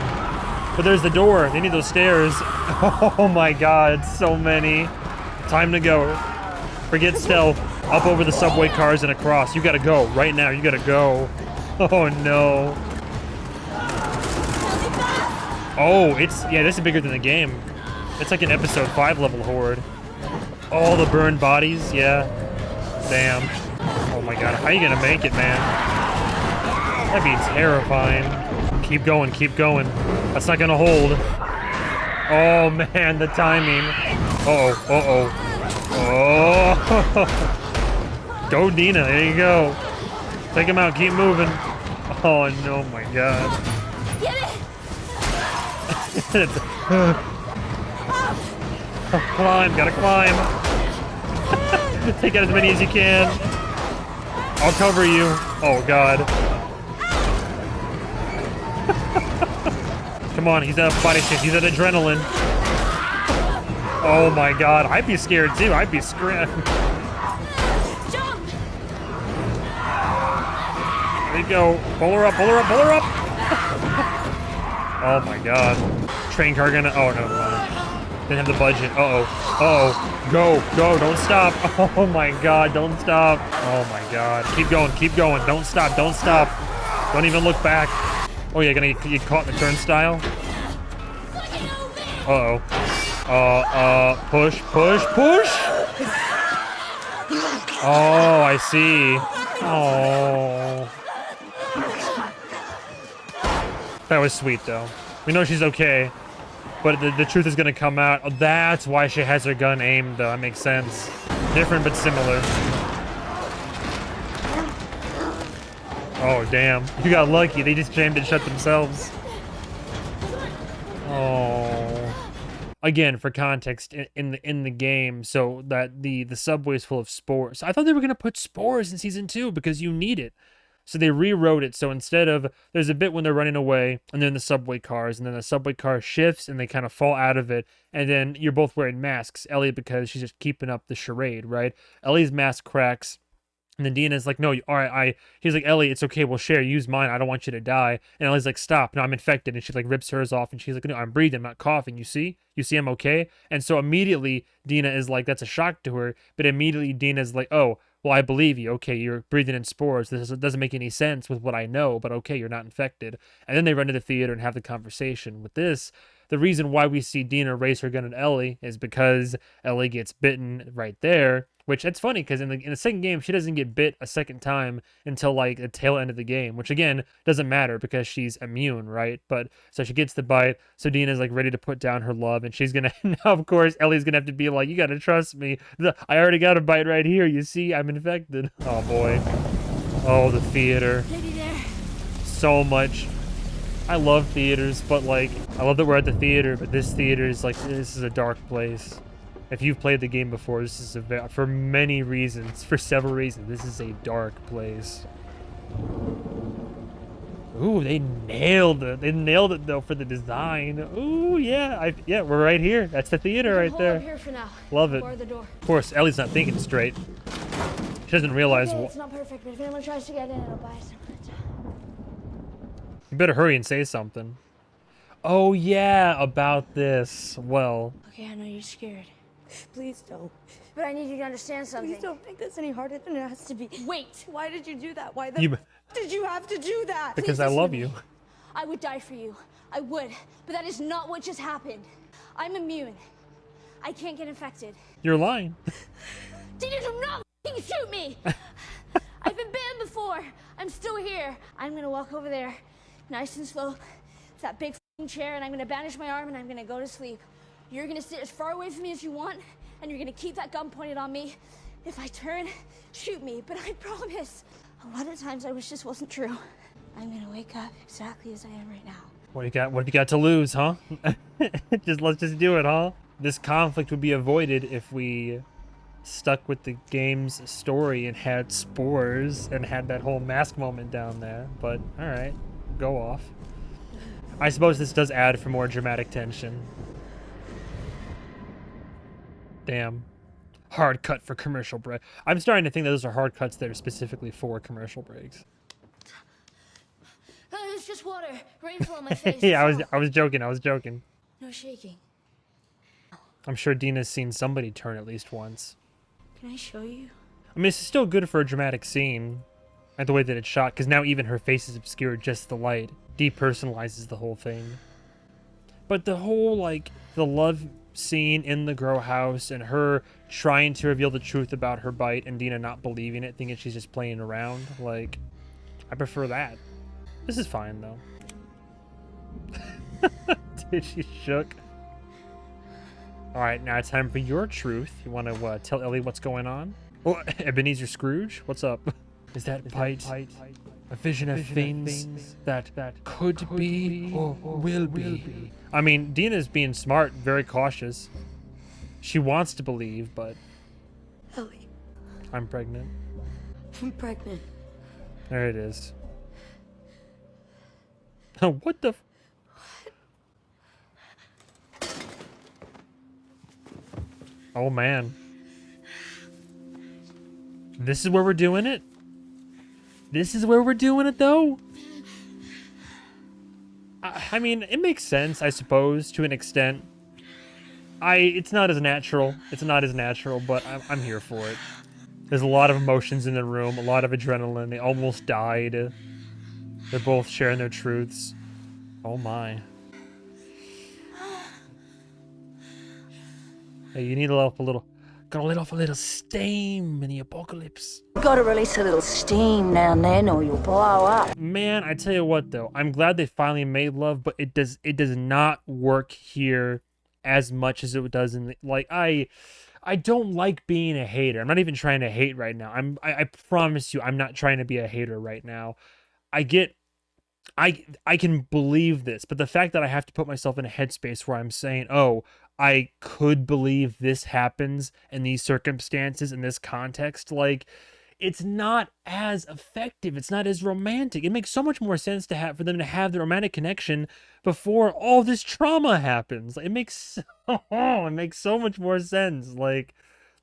But there's the door. They need those stairs. Oh my god, so many. Time to go. Forget stealth. Up over the subway cars and across. You gotta go. Right now, you gotta go. Oh no. Oh, this is bigger than the game. It's like an episode 5 level horde. All the burned bodies, yeah. Damn. Oh my god, how are you gonna make it, man? That'd be terrifying. Keep going, keep going. That's not gonna hold. Oh man, the timing. Uh-oh. Oh. Go, Dina, there you go. Take him out, keep moving. Oh no, my god. Get it! Climb, gotta climb. Take out as many as you can. I'll cover you. Oh god. Come on, he's at body shit. He's at adrenaline. Oh my god, I'd be scared too. I'd be scared. Jump! There you go. Pull her up, pull her up, pull her up. Oh my god. Train car gonna. Oh no. Didn't have the budget. Uh-oh. Uh-oh. Go. Go. Don't stop. Oh my god. Don't stop. Oh my god. Keep going. Keep going. Don't stop. Don't stop. Don't even look back. Oh, yeah. Gonna get caught in the turnstile. Uh-oh. Push. Push. Push. Oh, I see. Oh. That was sweet, though. We know she's okay, but the truth is gonna come out. Oh, that's why she has her gun aimed, though. That makes sense. Different, but similar. Oh, damn. You got lucky. They just jammed it shut themselves. Oh. Again, for context, in the game, so that the subway is full of spores. I thought they were gonna put spores in season 2 because you need it. So they rewrote it. So instead of, there's a bit when they're running away and they're in the subway cars, and then the subway car shifts and they kind of fall out of it. And then you're both wearing masks. Ellie, because she's just keeping up the charade, right? Ellie's mask cracks. And then Dina's like, no, all right, he's like, Ellie, it's okay, we'll share, use mine, I don't want you to die. And Ellie's like, stop, no, I'm infected. And she like rips hers off, and she's like, no, I'm breathing, I'm not coughing, you see I'm okay? And so immediately Dina is like, that's a shock to her, but immediately Dina's like, oh, well, I believe you, okay, you're breathing in spores, this doesn't make any sense with what I know, but okay, you're not infected. And then they run to the theater and have the conversation. With this, the reason why we see Dina raise her gun at Ellie is because Ellie gets bitten right there. Which, it's funny, because in the second game, she doesn't get bit a second time until, like, the tail end of the game. Which, again, doesn't matter because she's immune, right? But, so she gets the bite, so Dina's, like, ready to put down her love. And she's gonna, now, of course, Ellie's gonna have to be like, you gotta trust me. I already got a bite right here, you see? I'm infected. Oh, boy. Oh, the theater. So much. I love theaters, but, like, I love that we're at the theater, but this theater is, like, this is a dark place. If you've played the game before, this is for many reasons, for several reasons, this is a dark place. Ooh, they nailed it. They nailed it, though, for the design. Ooh, yeah. Yeah, we're right here. That's the theater right there. Here for now. Love it. The door. Of course, Ellie's not thinking straight. She doesn't realize Okay, what. it's not perfect, but if anyone tries to get in, it'll buy us a minute. You better hurry and say something. Oh, yeah, about this. Well. Okay, I know you're scared. Please don't. But I need you to understand something. Please don't make this any harder than it has to be. Wait! Why did you do that? Why did you have to do that? Because I love you. I would die for you. I would. But that is not what just happened. I'm immune. I can't get infected. You're lying. Dina, do not f***ing shoot me! I've been banned before. I'm still here. I'm gonna walk over there, nice and slow, to that big f***ing chair, and I'm gonna bandage my arm, and I'm gonna go to sleep. You're gonna sit as far away from me as you want, and you're gonna keep that gun pointed on me. If I turn, shoot me, but I promise. A lot of times I wish this wasn't true. I'm gonna wake up exactly as I am right now. What have you got to lose, huh? Let's just do it, huh? This conflict would be avoided if we stuck with the game's story and had spores and had that whole mask moment down there. But all right, go off. I suppose this does add for more dramatic tension. Damn. Hard cut for commercial break. I'm starting to think that those are hard cuts that are specifically for commercial breaks. It's just water. Rainfall on my face. Yeah, I was joking. No shaking. I'm sure Dina's seen somebody turn at least once. Can I show you? I mean, it's still good for a dramatic scene. And the way that it's shot, because now even her face is obscured, just the light depersonalizes the whole thing. But the whole, like, the love scene in the grow house and her trying to reveal the truth about her bite and Dina not believing it, thinking she's just playing around, like, I prefer that. This is fine, though. Dude, she shook. Alright, now it's time for your truth. You want to tell Ellie what's going on? Oh, Ebenezer Scrooge? What's up? Is that bite a vision of things that could be or will be? I mean, Dina's being smart, very cautious. She wants to believe, but... Ellie. I'm pregnant. I'm pregnant. There it is. Oh, what the... Oh, man. This is where we're doing it? This is where we're doing it, though? I mean, it makes sense, I suppose, to an extent. It's not as natural. It's not as natural, but I'm here for it. There's a lot of emotions in the room, a lot of adrenaline. They almost died. They're both sharing their truths. Oh, my. Hey, you need help a little. Gotta let off a little steam in the apocalypse. Gotta release a little steam now and then or you'll blow up. Man, I tell you what though, I'm glad they finally made love, but it does not work here as much as it does in the, like, I don't like being a hater. I'm not even trying to hate right now. I promise you, I'm not trying to be a hater right now. I can believe this, but the fact that I have to put myself in a headspace where I'm saying, oh, I could believe this happens in these circumstances, in this context, like, it's not as effective. It's not as romantic. It makes so much more sense for them to have the romantic connection before all this trauma happens. It makes so much more sense, like,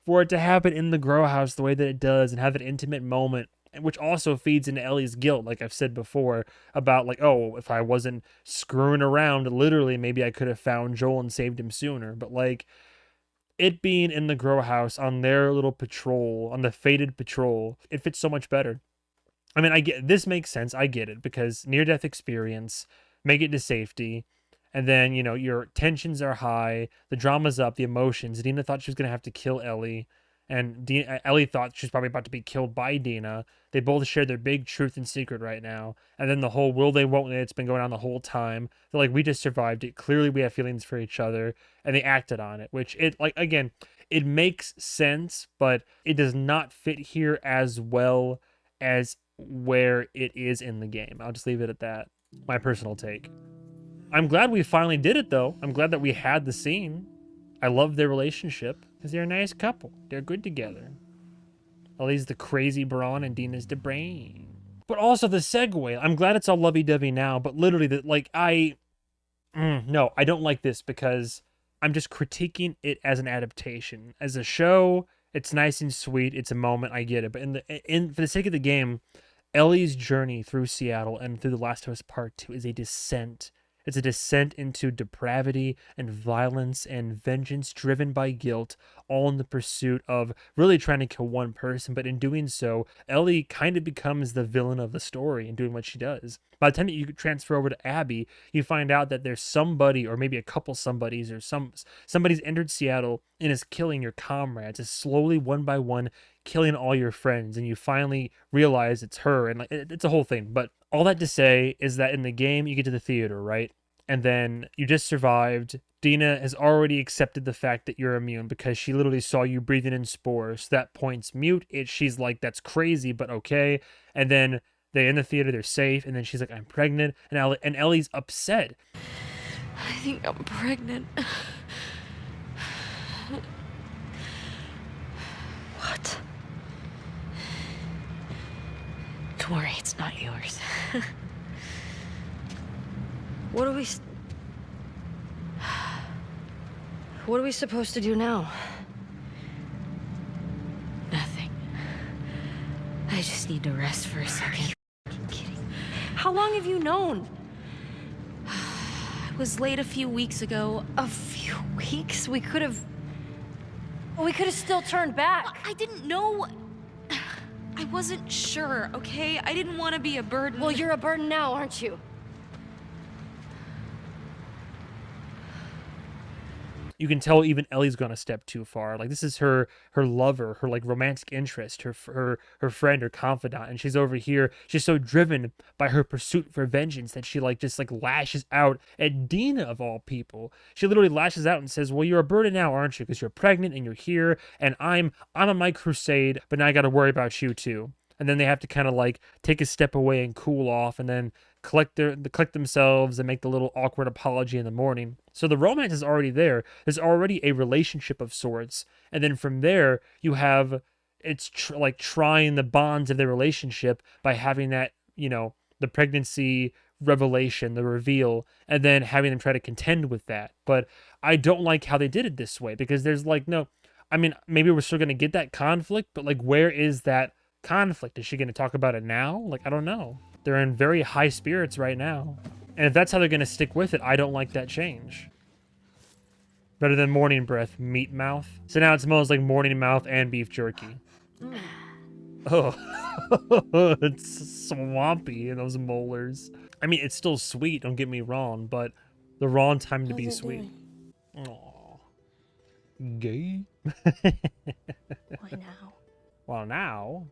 for it to happen in the grow house the way that it does and have an intimate moment, which also feeds into Ellie's guilt, like I've said before, about like, oh, if I wasn't screwing around, literally, maybe I could have found Joel and saved him sooner. But like, it being in the grow house on their little patrol, on the fated patrol, it fits so much better. I mean, this makes sense. I get it, because near-death experience, make it to safety, and then, you know, your tensions are high, the drama's up, the emotions. Dina thought she was going to have to kill Ellie, and Ellie thought she was probably about to be killed by Dina. They both share their big truth and secret right now. And then the whole will they, won't they, it's been going on the whole time. They're like, we just survived it. Clearly we have feelings for each other. And they acted on it, which again, it makes sense, but it does not fit here as well as where it is in the game. I'll just leave it at that. My personal take. I'm glad we finally did it, though. I'm glad that we had the scene. I love their relationship because they're a nice couple. They're good together. Ellie's the crazy brawn and Dina's the brain. But also the segue. I'm glad it's all lovey-dovey now, but literally, no, I don't like this because I'm just critiquing it as an adaptation. As a show, it's nice and sweet. It's a moment. I get it. But for the sake of the game, Ellie's journey through Seattle and through The Last of Us Part 2 is a descent. It's a descent into depravity and violence and vengeance driven by guilt, all in the pursuit of really trying to kill one person. But in doing so, Ellie kind of becomes the villain of the story in doing what she does. By the time that you transfer over to Abby, you find out that there's somebody, or maybe a couple somebodies, or somebody's entered Seattle and is killing your comrades, is slowly, one by one, killing all your friends, and you finally realize it's her, and it's a whole thing. But all that to say is that in the game, you get to the theater, right? And then you just survived. Dina has already accepted the fact that you're immune because she literally saw you breathing in spores. That point's mute. She's like, that's crazy, but okay. And then they're in the theater, they're safe, and then she's like, I'm pregnant, and Ellie's upset. I think I'm pregnant. What? Don't worry, it's not yours. What are we supposed to do now? Nothing. I just need to rest for a second. Kidding. How long have you known? It was late a few weeks ago. A few weeks? We could have still turned back. I didn't know. I wasn't sure, okay? I didn't want to be a burden. Well, you're a burden now, aren't you? You can tell even Ellie's gone a step too far. Like, this is her lover, her like romantic interest, her friend, her confidant, and she's over here. She's so driven by her pursuit for vengeance that she just lashes out at Dina of all people. She literally lashes out and says, "Well, you're a burden now, aren't you? Because you're pregnant and you're here, and I'm on my crusade, but now I got to worry about you too." And then they have to kind of take a step away and cool off, and then collect themselves and make the little awkward apology in the morning. So the romance is already there. There's already a relationship of sorts. And then from there, you have, it's trying the bonds of their relationship by having that, the pregnancy revelation, the reveal, and then having them try to contend with that. But I don't like how they did it this way, because there's no, I mean, maybe we're still going to get that conflict, but where is that conflict? Is she going to talk about it now? I don't know. They're in very high spirits right now. And if that's how they're going to stick with it, I don't like that change. Better than morning breath, meat mouth. So now it smells like morning mouth and beef jerky. Oh, it's swampy in those molars. I mean, it's still sweet, don't get me wrong, but the wrong time to be sweet. Aww. Gay. Why now? Well, now.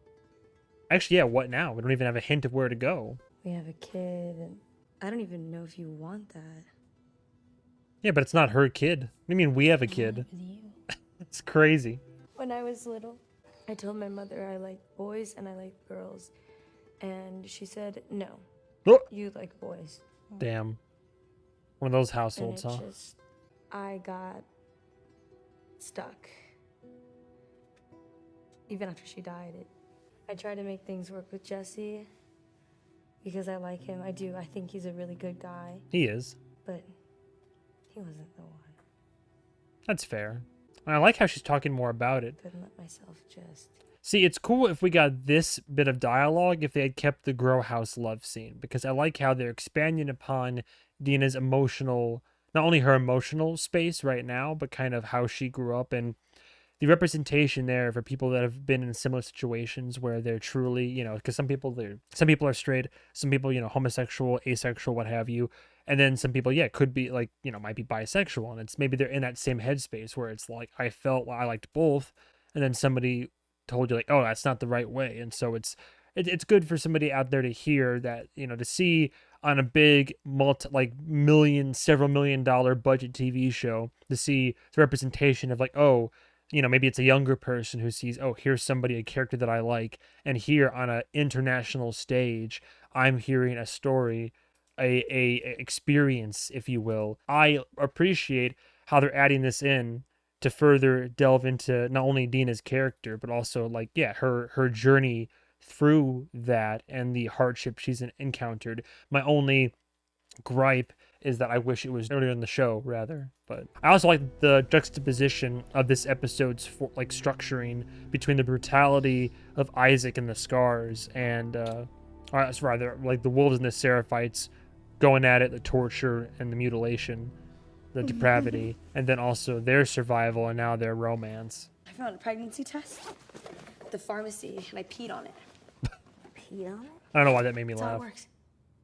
Actually, yeah, what now? We don't even have a hint of where to go. We have a kid, and I don't even know if you want that. Yeah, but it's not her kid. What do you mean we have a kid? It's crazy. When I was little, I told my mother I like boys and I like girls. And she said, no, Oh. you like boys. Damn. One of those households, and huh? I got stuck. Even after she died, I tried to make things work with Jesse because I like him. I do. I think he's a really good guy. He is. But he wasn't the one. That's fair. And I like how she's talking more about it. Couldn't let myself just... See, it's cool if we got this bit of dialogue if they had kept the grow house love scene, because I like how they're expanding upon Dina's emotional, not only her emotional space right now, but kind of how she grew up and the representation there for people that have been in similar situations where they're truly, you know, because some people are straight, some people, you know, homosexual, asexual, what have you. And then some people, yeah, could be like, you know, might be bisexual. And it's maybe they're in that same headspace where it's like, I felt I liked both. And then somebody told you like, oh, that's not the right way. And so it's good for somebody out there to hear that, you know, to see on a big several million dollar budget TV show, to see the representation of like, oh, you know, maybe it's a younger person who sees, oh, here's somebody, a character that I like. And here on an international stage, I'm hearing a story, a experience, if you will. I appreciate how they're adding this in to further delve into not only Dina's character, but also like, yeah, her journey through that and the hardship she's encountered. My only gripe is that I wish it was earlier in the show rather, but I also like the juxtaposition of this episode's structuring between the brutality of Isaac and the scars and rather like the wolves and the Seraphites going at it, the torture and the mutilation, the depravity, and then also their survival and now their romance. I found a pregnancy test at the pharmacy and I peed on it. Peed on it? I don't know why that made me That's how laugh. it works.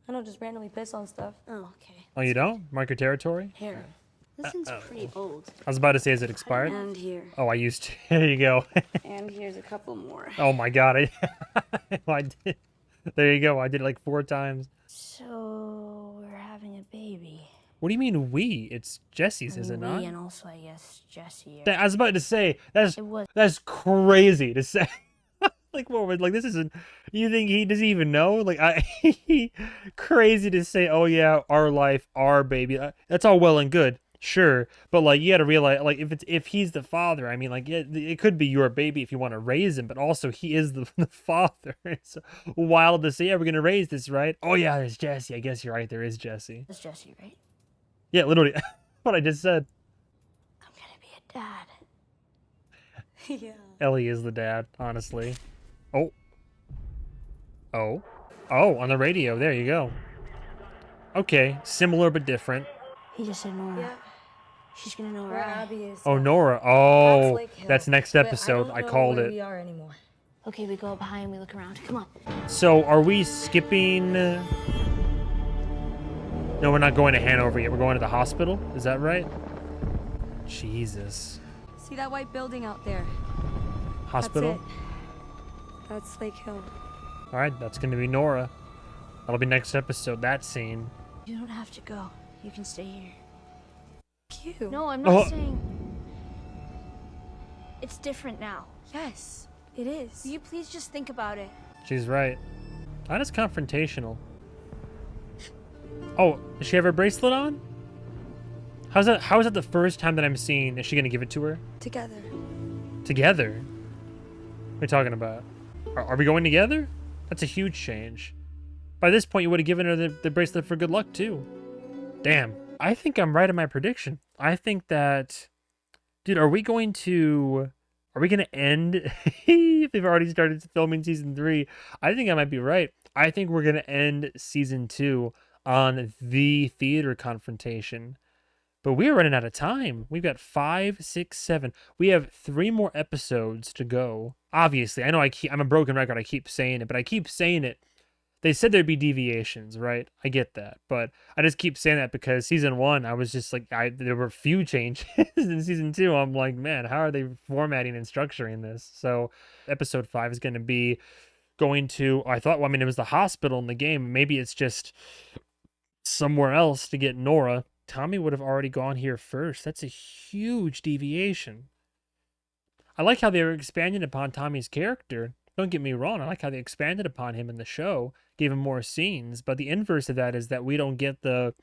I don't just randomly piss on stuff. Oh, okay. Oh, you don't? Mark your territory? Here. This one's pretty old. I was about to say, is it expired? And here. Oh, I used to. There you go. And here's a couple more. Oh my god. I did. There you go. I did it like 4 times. So we're having a baby. What do you mean we? It's Jesse's, is it not? And also, I guess, Jesse. I was about to say, that's crazy to say. Like, what? Like, this isn't. You think he doesn't even know? Like, crazy to say. Oh yeah, our life, our baby. That's all well and good, sure. But like, you got to realize, like, if he's the father, I mean, like, it could be your baby if you want to raise him, but also he is the father. It's wild to say, yeah, we're gonna raise this, right? Oh yeah, there's Jesse. I guess you're right. There is Jesse. That's Jesse, right? Yeah, literally, what I just said. I'm gonna be a dad. Yeah. Ellie is the dad, honestly. Oh, on the radio. There you go. Okay, similar but different. He just said Nora. Yeah. She's gonna know Where Abby is. Oh, Nora. Oh, Lake Hill. that's next But episode. I don't know called where it. we are anymore. Okay, we go up high and we look around. Come on. So, are we skipping? No, we're not going to Hanover yet. We're going to the hospital. Is that right? Jesus. See that white building out there? Hospital? That's it. That's Lake Hill. All right, that's going to be Nora. That'll be next episode, that scene. You don't have to go. You can stay here. Cute. No, I'm not saying... It's different now. Yes, it is. Will you please just think about it? She's right. That is confrontational. Oh, does she have her bracelet on? How is that the first time that I'm seeing? Is she going to give it to her? Together. Together? What are you talking about? Are we going together? That's a huge change. By this point, you would have given her the bracelet for good luck, too. Damn. I think I'm right in my prediction. I think that... Dude, are we going to end... if they've already started filming season 3, I think I might be right. I think we're going to end season 2 on the theater confrontation. But we're running out of time. We've got 5, 6, 7. We have 3 more episodes to go. Obviously, I know I'm a broken record. I keep saying it, but I keep saying it They said there'd be deviations, right? I get that, but I just keep saying that because season 1, I was just like, there were few changes. In season 2, I'm like, man, how are they formatting and structuring this? So episode 5 is going to be going to, I mean, it was the hospital in the game. Maybe it's just somewhere else to get Nora. Tommy would have already gone here first. That's a huge deviation. I like how they were expanding upon Tommy's character. Don't get me wrong, I like how they expanded upon him in the show, gave him more scenes, but the inverse of that is that we don't get the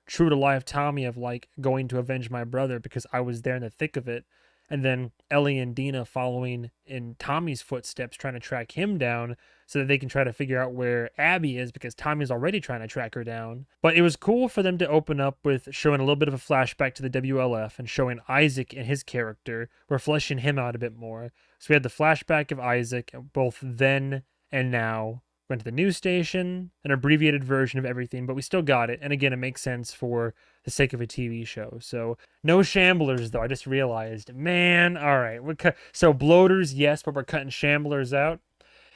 true-to-life Tommy of, like, going to avenge my brother because I was there in the thick of it, and then Ellie and Dina following in Tommy's footsteps, trying to track him down so that they can try to figure out where Abby is because Tommy's already trying to track her down. But it was cool for them to open up with showing a little bit of a flashback to the WLF and showing Isaac and his character. We're fleshing him out a bit more. So we had the flashback of Isaac, both then and now. Went to the news station, an abbreviated version of everything, but we still got it. And again, it makes sense for the sake of a TV show. So no shamblers, though. I just realized, man, all right. So bloaters, yes, but we're cutting shamblers out.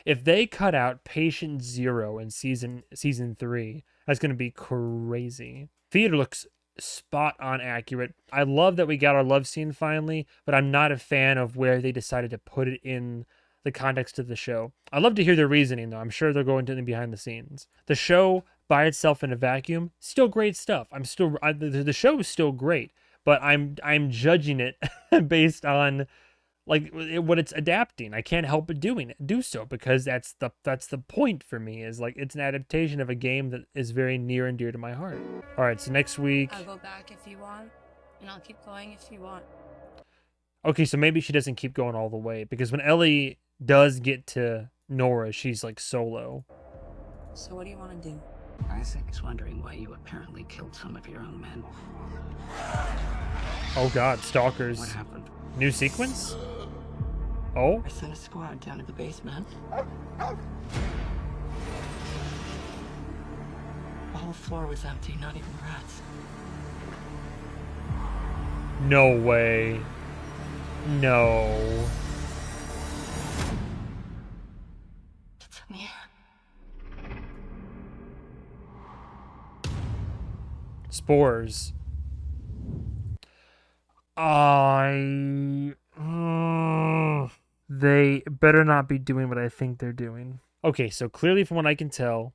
If they cut out Patient Zero in season 3, that's going to be crazy. Theater looks spot on accurate. I love that we got our love scene finally, but I'm not a fan of where they decided to put it in the context of the show. I'd love to hear their reasoning, though. I'm sure they're going to them behind the scenes. The show by itself in a vacuum, still great stuff. The show is still great, but I'm judging it based on like what it's adapting. I can't help but do so because that's the point for me, is like it's an adaptation of a game that is very near and dear to my heart. All right, so next week I'll go back if you want, and I'll keep going if you want. Okay, so maybe she doesn't keep going all the way, because when Ellie does get to Nora, she's like solo. So what do you want to do? Isaac is wondering why you apparently killed some of your own men. Oh god, stalkers. What happened? New sequence? Oh? I sent a squad down to the basement. The whole floor was empty, not even rats. No way. No. It's in the air. Spores. They better not be doing what I think they're doing. Okay, so clearly from what I can tell,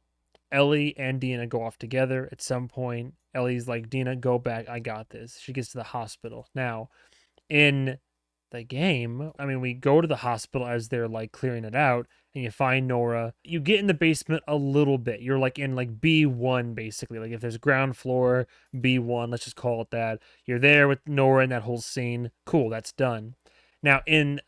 Ellie and Dina go off together at some point. Ellie's like, Dina, go back. I got this. She gets to the hospital. Now, in the game, I mean, we go to the hospital as they're like clearing it out, and you find Nora. You get in the basement a little bit. You're like in like B1 basically. Like if there's ground floor, B1, let's just call it that. You're there with Nora in that whole scene. Cool, that's done. Now in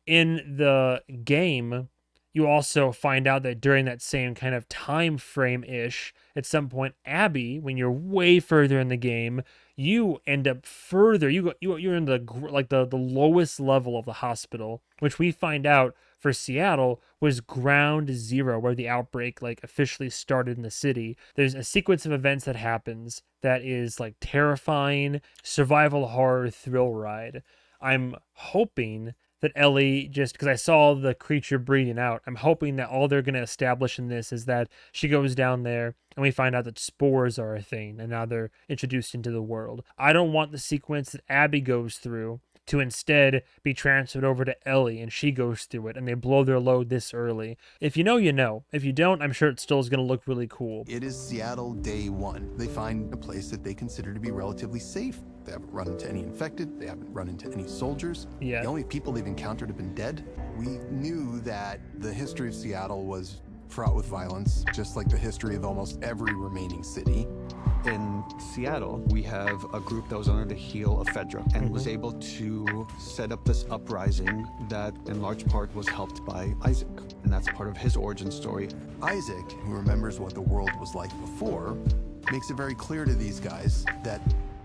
the game, you also find out that during that same kind of time frame-ish, at some point, Abby, when you're way further in the game, you end up further. You're in the lowest level of the hospital, which we find out for Seattle was ground zero, where the outbreak like officially started in the city. There's a sequence of events that happens that is like terrifying, survival horror thrill ride. I'm hoping that Ellie, just because I saw the creature breathing out, I'm hoping that all they're going to establish in this is that she goes down there and we find out that spores are a thing and now they're introduced into the world. I don't want the sequence that Abby goes through to instead be transferred over to Ellie and she goes through it and they blow their load this early. If you know, you know. If you don't, I'm sure it still is going to look really cool. It is Seattle day one. They find a place that they consider to be relatively safe. They haven't run into any infected. They haven't run into any soldiers. Yeah. The only people they've encountered have been dead. We knew that the history of Seattle was fraught with violence, just like the history of almost every remaining city. In Seattle, we have a group that was under the heel of Fedra and was able to set up this uprising that in large part was helped by Isaac. And that's part of his origin story. Isaac, who remembers what the world was like before, makes it very clear to these guys that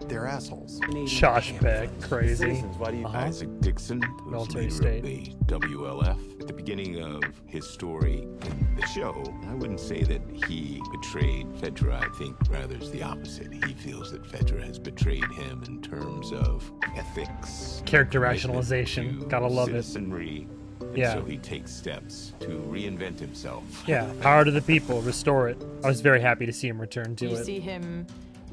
they're assholes. Josh Beck, crazy. Isaac Dixon, who's leader of the WLF. At the beginning of his story in the show, I wouldn't say that he betrayed Fedra. I think rather it's the opposite. He feels that Fedra has betrayed him in terms of ethics. Character rationalization. Gotta love it. Citizenry And Yeah. so he takes steps to reinvent himself. Yeah, power to the people, restore it. I was very happy to see him return to You it. see him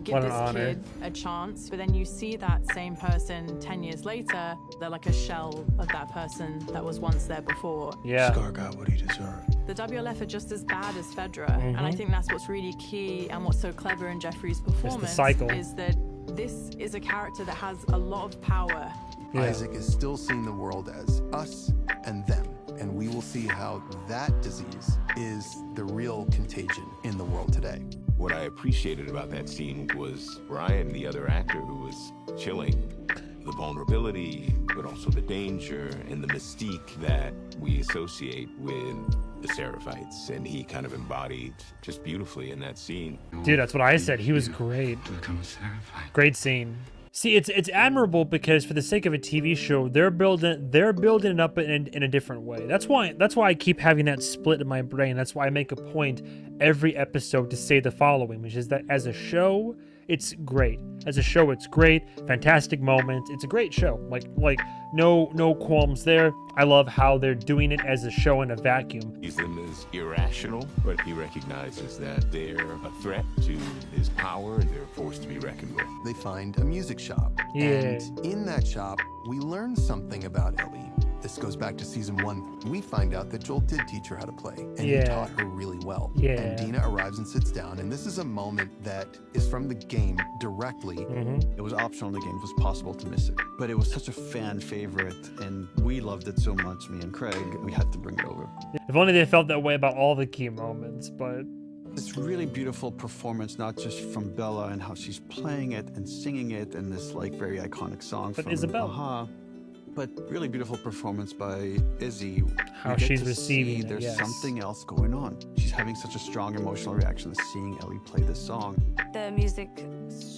give What an this honor. kid a chance, but then you see that same person 10 years later, they're like a shell of that person that was once there before. Yeah. Scar got what he deserved. The WLF are just as bad as Fedra, and I Mhm. think that's what's really key and what's so clever in Jeffrey's performance cycle. is that this is a character that has a lot of power. Isaac is still seeing the world as us and them, and we will see how that disease is the real contagion in the world today. What I appreciated about that scene was Brian, the other actor who was chilling. The vulnerability, but also the danger and the mystique that we associate with the Seraphites. And he kind of embodied just beautifully in that scene. Dude, that's what I said. He was great. Great scene. See, it's admirable because for the sake of a TV show, they're building it up in a different way. That's why I keep having that split in my brain. That's why I make a point every episode to say the following, which is that as a show, it's great. As a show, it's great. Fantastic moments. It's a great show. Like no qualms there. I love how they're doing it as a show in a vacuum. Sees them as irrational, but he recognizes that they're a threat to his power and they're a force to be reckoned with. They find a music shop. Yeah. And in that shop, we learn something about Ellie. This goes back to season 1. We find out that Joel did teach her how to play, and he Yeah. taught her really well. Yeah. And Dina arrives and sits down, and this is a moment that is from the game directly. It was optional in the game. It was possible to miss it. But it was such a fan favorite, and we loved it so much, me and Craig, we had to bring it over. If only they felt that way about all the key moments, but It's really beautiful performance, not just from Bella and how she's playing it and singing it in this like very iconic song But from Isabel. Aha. But really beautiful performance by Izzy. How We get she's to receiving see it, There's yes. something else going on. She's having such a strong emotional reaction to seeing Ellie play this song. The music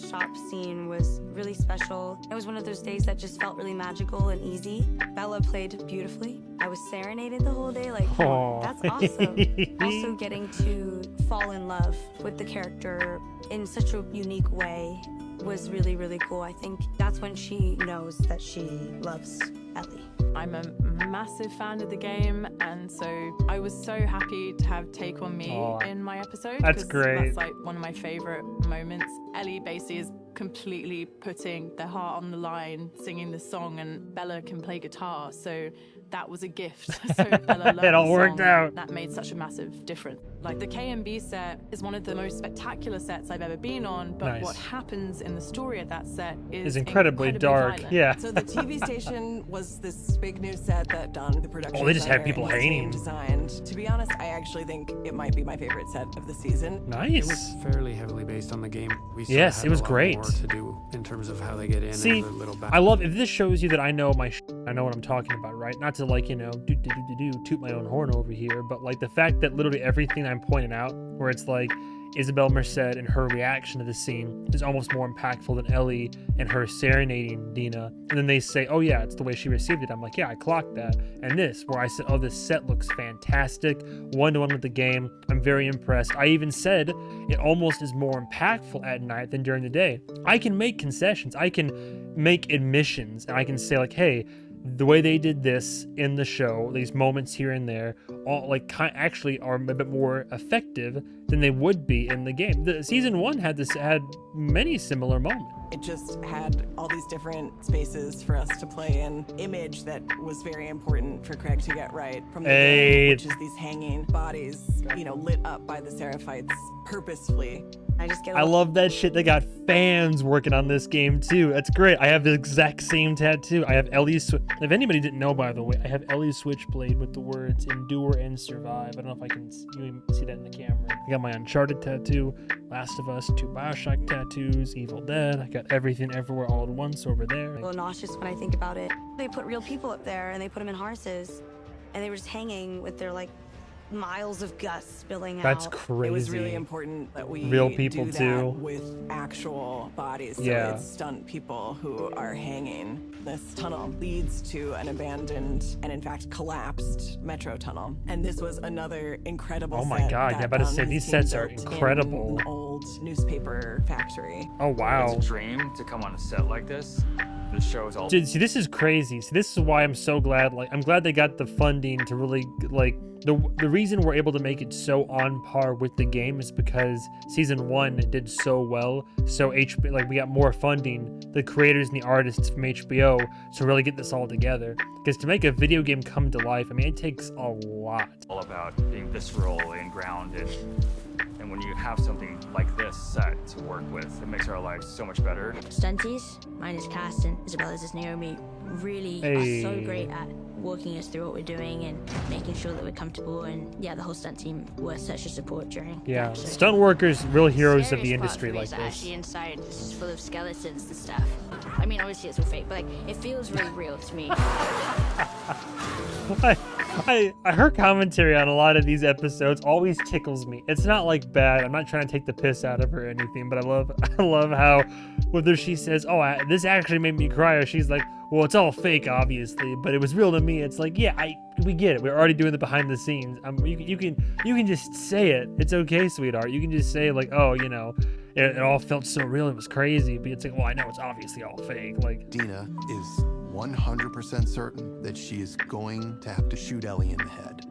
shop scene was really special. It was one of those days that just felt really magical and easy. Bella played beautifully. I was serenaded the whole day, like, Aw. that's awesome. Also getting to fall in love with the character in such a unique way was really, really cool. I think that's when she knows that she loves Ellie. I'm a massive fan of the game, and so I was so happy to have Take On Me Aw. in my episode. That's 'cause great. That's like one of my favorite moments. Ellie basically is completely putting their heart on the line, singing the song, and Bella can play guitar, so that was a gift. So Bella learned It all the worked song. out. That made such a massive difference. Like the K&B set is one of the most spectacular sets I've ever been on, but Nice. what happens in the story at that set is incredibly dark. violent. Yeah. So the TV station was this big new set that Don, the production Oh, they just had designer, people and his team hanging. designed. To be honest, I actually think it might be my favorite set of the season. Nice. It was fairly heavily based on the game. We still Yes, had it was a lot great. more to do in terms of how they get in See, and the little back. I love if this shows you that I know my I know what I'm talking about, right? Not to like, toot my own horn over here, but like the fact that literally everything I'm pointing out, where it's like Isabel Merced and her reaction to the scene is almost more impactful than Ellie and her serenading Dina. And then they say, oh yeah, it's the way she received it. I'm like, yeah, I clocked that. And this, where I said, oh, this set looks fantastic. 1-to-1 with the game. I'm very impressed. I even said it almost is more impactful at night than during the day. I can make concessions. I can make admissions. And I can say like, hey, the way they did this in the show, these moments here and there, all actually are a bit more effective than they would be in the game. The season 1 had many similar moments. It just had all these different spaces for us to play in. Image that was very important for Craig to get right from the game, which is these hanging bodies, lit up by the Seraphites purposefully. I love that shit. They got fans working on this game too. That's great. I have the exact same tattoo. I have Ellie's. If anybody didn't know, by the way, I have Ellie's switchblade with the words "Endure and Survive." I don't know if you can see that in the camera. I got my Uncharted tattoo, Last of Us, 2 Bioshock tattoos, Evil Dead. I got everything everywhere all at once over there. A little nauseous when I think about it. They put real people up there and they put them in harnesses, and they were just hanging with their miles of guts spilling out. That's crazy. It was really important that we Real people do that too. with actual bodies. So Yeah. it's stunt people who are hanging. This tunnel leads to an abandoned and in fact collapsed metro tunnel. And this was another incredible Oh my set God, that yeah, about to Don say, and these his team sets are built incredible. in an old newspaper factory. Oh wow. It's a dream to come on a set like this. the show is all. Dude, see, this is crazy. See, this is why I'm so glad. Like, I'm glad they got the funding to really, like, the reason we're able to make it so on par with the game is because season 1 did so well. So HBO, like, we got more funding, the creators and the artists from HBO, to really get this all together. Because to make a video game come to life, I mean, it takes a lot. All about being visceral and grounded. And when you have something like this set to work with, it makes our lives so much better. Stunties, mine is Cass and Isabella's is Naomi, really are so great at walking us through what we're doing and making sure that we're comfortable. And yeah, the whole stunt team were such a support during the Yeah, episode. stunt workers, real heroes of Scariest the part industry for me like is that this. actually inside, this is full of skeletons and stuff. I mean, obviously it's all fake, but like, it feels really real to me. Her commentary on a lot of these episodes always tickles me. It's not like bad. I'm not trying to take the piss out of her or anything, but I love how whether she says, "Oh, this actually made me cry," or she's like, "Well, it's all fake, obviously, but it was real to me." It's like, yeah, we get it. We're already doing the behind the scenes. You can just say it. It's okay, sweetheart. You can just say like, "Oh, you know, it all felt so real. It was crazy." But it's like, well, I know it's obviously all fake. Like, Dina is 100% certain that she is going to have to shoot Ellie in the head.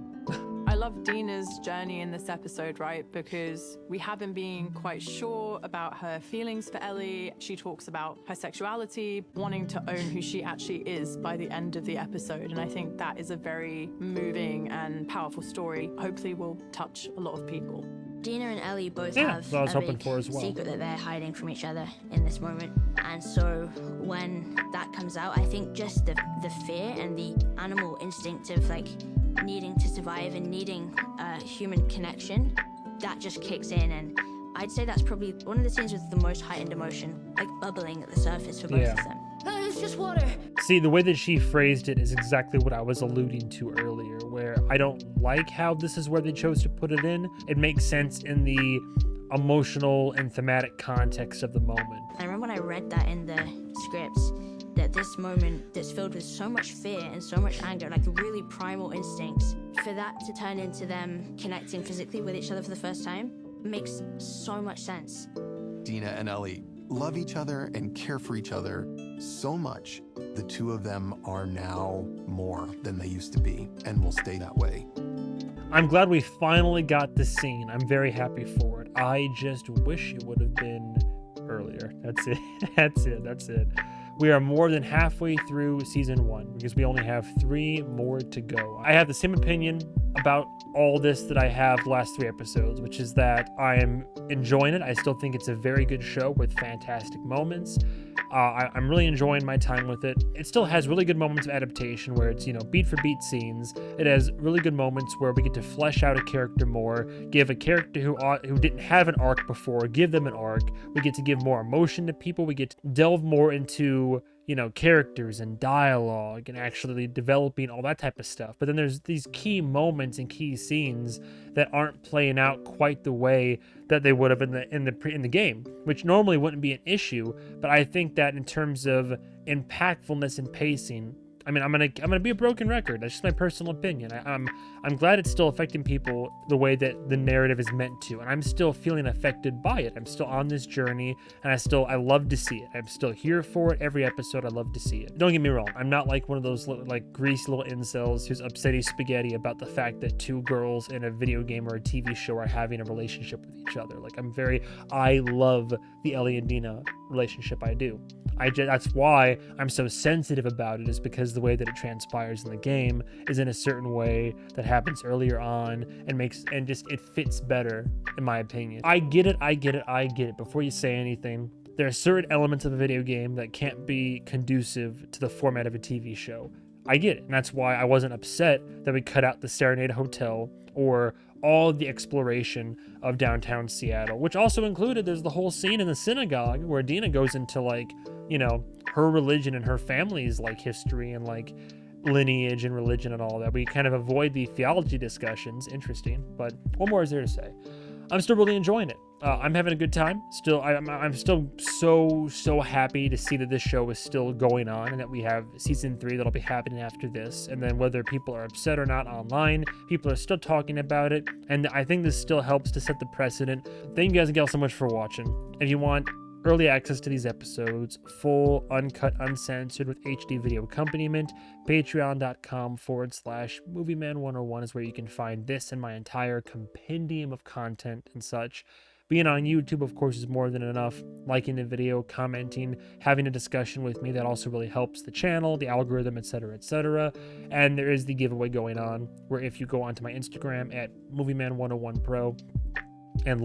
I love Dina's journey in this episode, right? Because we have been being quite sure about her feelings for Ellie. She talks about her sexuality, wanting to own who she actually is by the end of the episode. And I think that is a very moving and powerful story. Hopefully will touch a lot of people. Dina and Ellie both Yeah, have that's what I was a hoping big for as well. secret that they're hiding from each other in this moment. And so when that comes out, I think just the fear and the animal instinct of like needing to survive and needing human connection, that just kicks in. And I'd say that's probably one of the scenes with the most heightened emotion, like bubbling at the surface for both of them. It's just water. see, the way that she phrased it is exactly what I was alluding to earlier, where I don't like how this is where they chose to put it in. It makes sense in the emotional and thematic context of the moment. I remember when I read that in the scripts, that this moment that's filled with so much fear and so much anger, like really primal instincts, for that to turn into them connecting physically with each other for the first time makes so much sense. Dina and Ellie love each other and care for each other so much. The two of them are now more than they used to be and will stay that way. I'm glad we finally got the scene. I'm very happy for it. I just wish it would have been earlier. That's it. That's it. We are more than halfway through season 1 because we only have 3 more to go. I have the same opinion about all this that I have the last 3 episodes, which is that I am enjoying it. I still think it's a very good show with fantastic moments. I'm really enjoying my time with it. It still has really good moments of adaptation where it's, you know, beat for beat scenes. It has really good moments where we get to flesh out a character more, give a character who didn't have an arc before, give them an arc. We get to give more emotion to people. We get to delve more into, you know, characters and dialogue and actually developing all that type of stuff. But then there's these key moments and key scenes that aren't playing out quite the way that they would have in the game, which normally wouldn't be an issue. But I think that in terms of impactfulness and pacing, I mean, I'm gonna be a broken record. That's just my personal opinion. I'm glad it's still affecting people the way that the narrative is meant to, and I'm still feeling affected by it. I'm still on this journey, and I love to see it. I'm still here for it. Every episode, I love to see it. Don't get me wrong. I'm not like one of those like greasy little incels who's upsetty spaghetti about the fact that 2 girls in a video game or a TV show are having a relationship with each other. Like I love the Ellie and Dina relationship. I do. That's why I'm so sensitive about it, is because the way that it transpires in the game is in a certain way that happens earlier on and it fits better, in my opinion. I get it. Before you say anything, there are certain elements of a video game that can't be conducive to the format of a TV show. I get it, and that's why I wasn't upset that we cut out the Serenade Hotel or all the exploration of downtown Seattle, which also included, there's the whole scene in the synagogue where Dina goes into, like, you know, her religion and her family's like history and like lineage and religion and all that. We kind of avoid the theology discussions. Interesting, but what more is there to say? I'm still really enjoying it. I'm having a good time. I'm still so happy to see that this show is still going on and that we have season 3 that'll be happening after this. And then whether people are upset or not online, people are still talking about it. And I think this still helps to set the precedent. Thank you guys and gals so much for watching. If you want early access to these episodes, full, uncut, uncensored with HD video accompaniment. Patreon.com/MovieMan101 is where you can find this and my entire compendium of content and such. Being on YouTube, of course, is more than enough. Liking the video, commenting, having a discussion with me, that also really helps the channel, the algorithm, etc., etc. And there is the giveaway going on, where if you go onto my Instagram at MovieMan101Pro and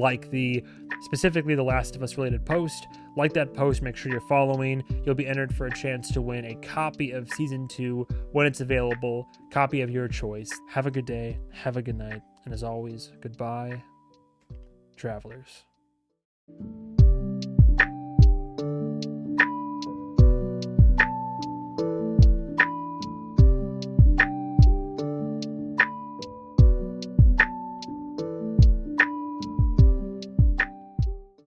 specifically the Last of Us related post, like that post, make sure you're following, you'll be entered for a chance to win a copy of Season 2 when it's available, copy of your choice. Have a good day, have a good night, and as always, goodbye, travelers.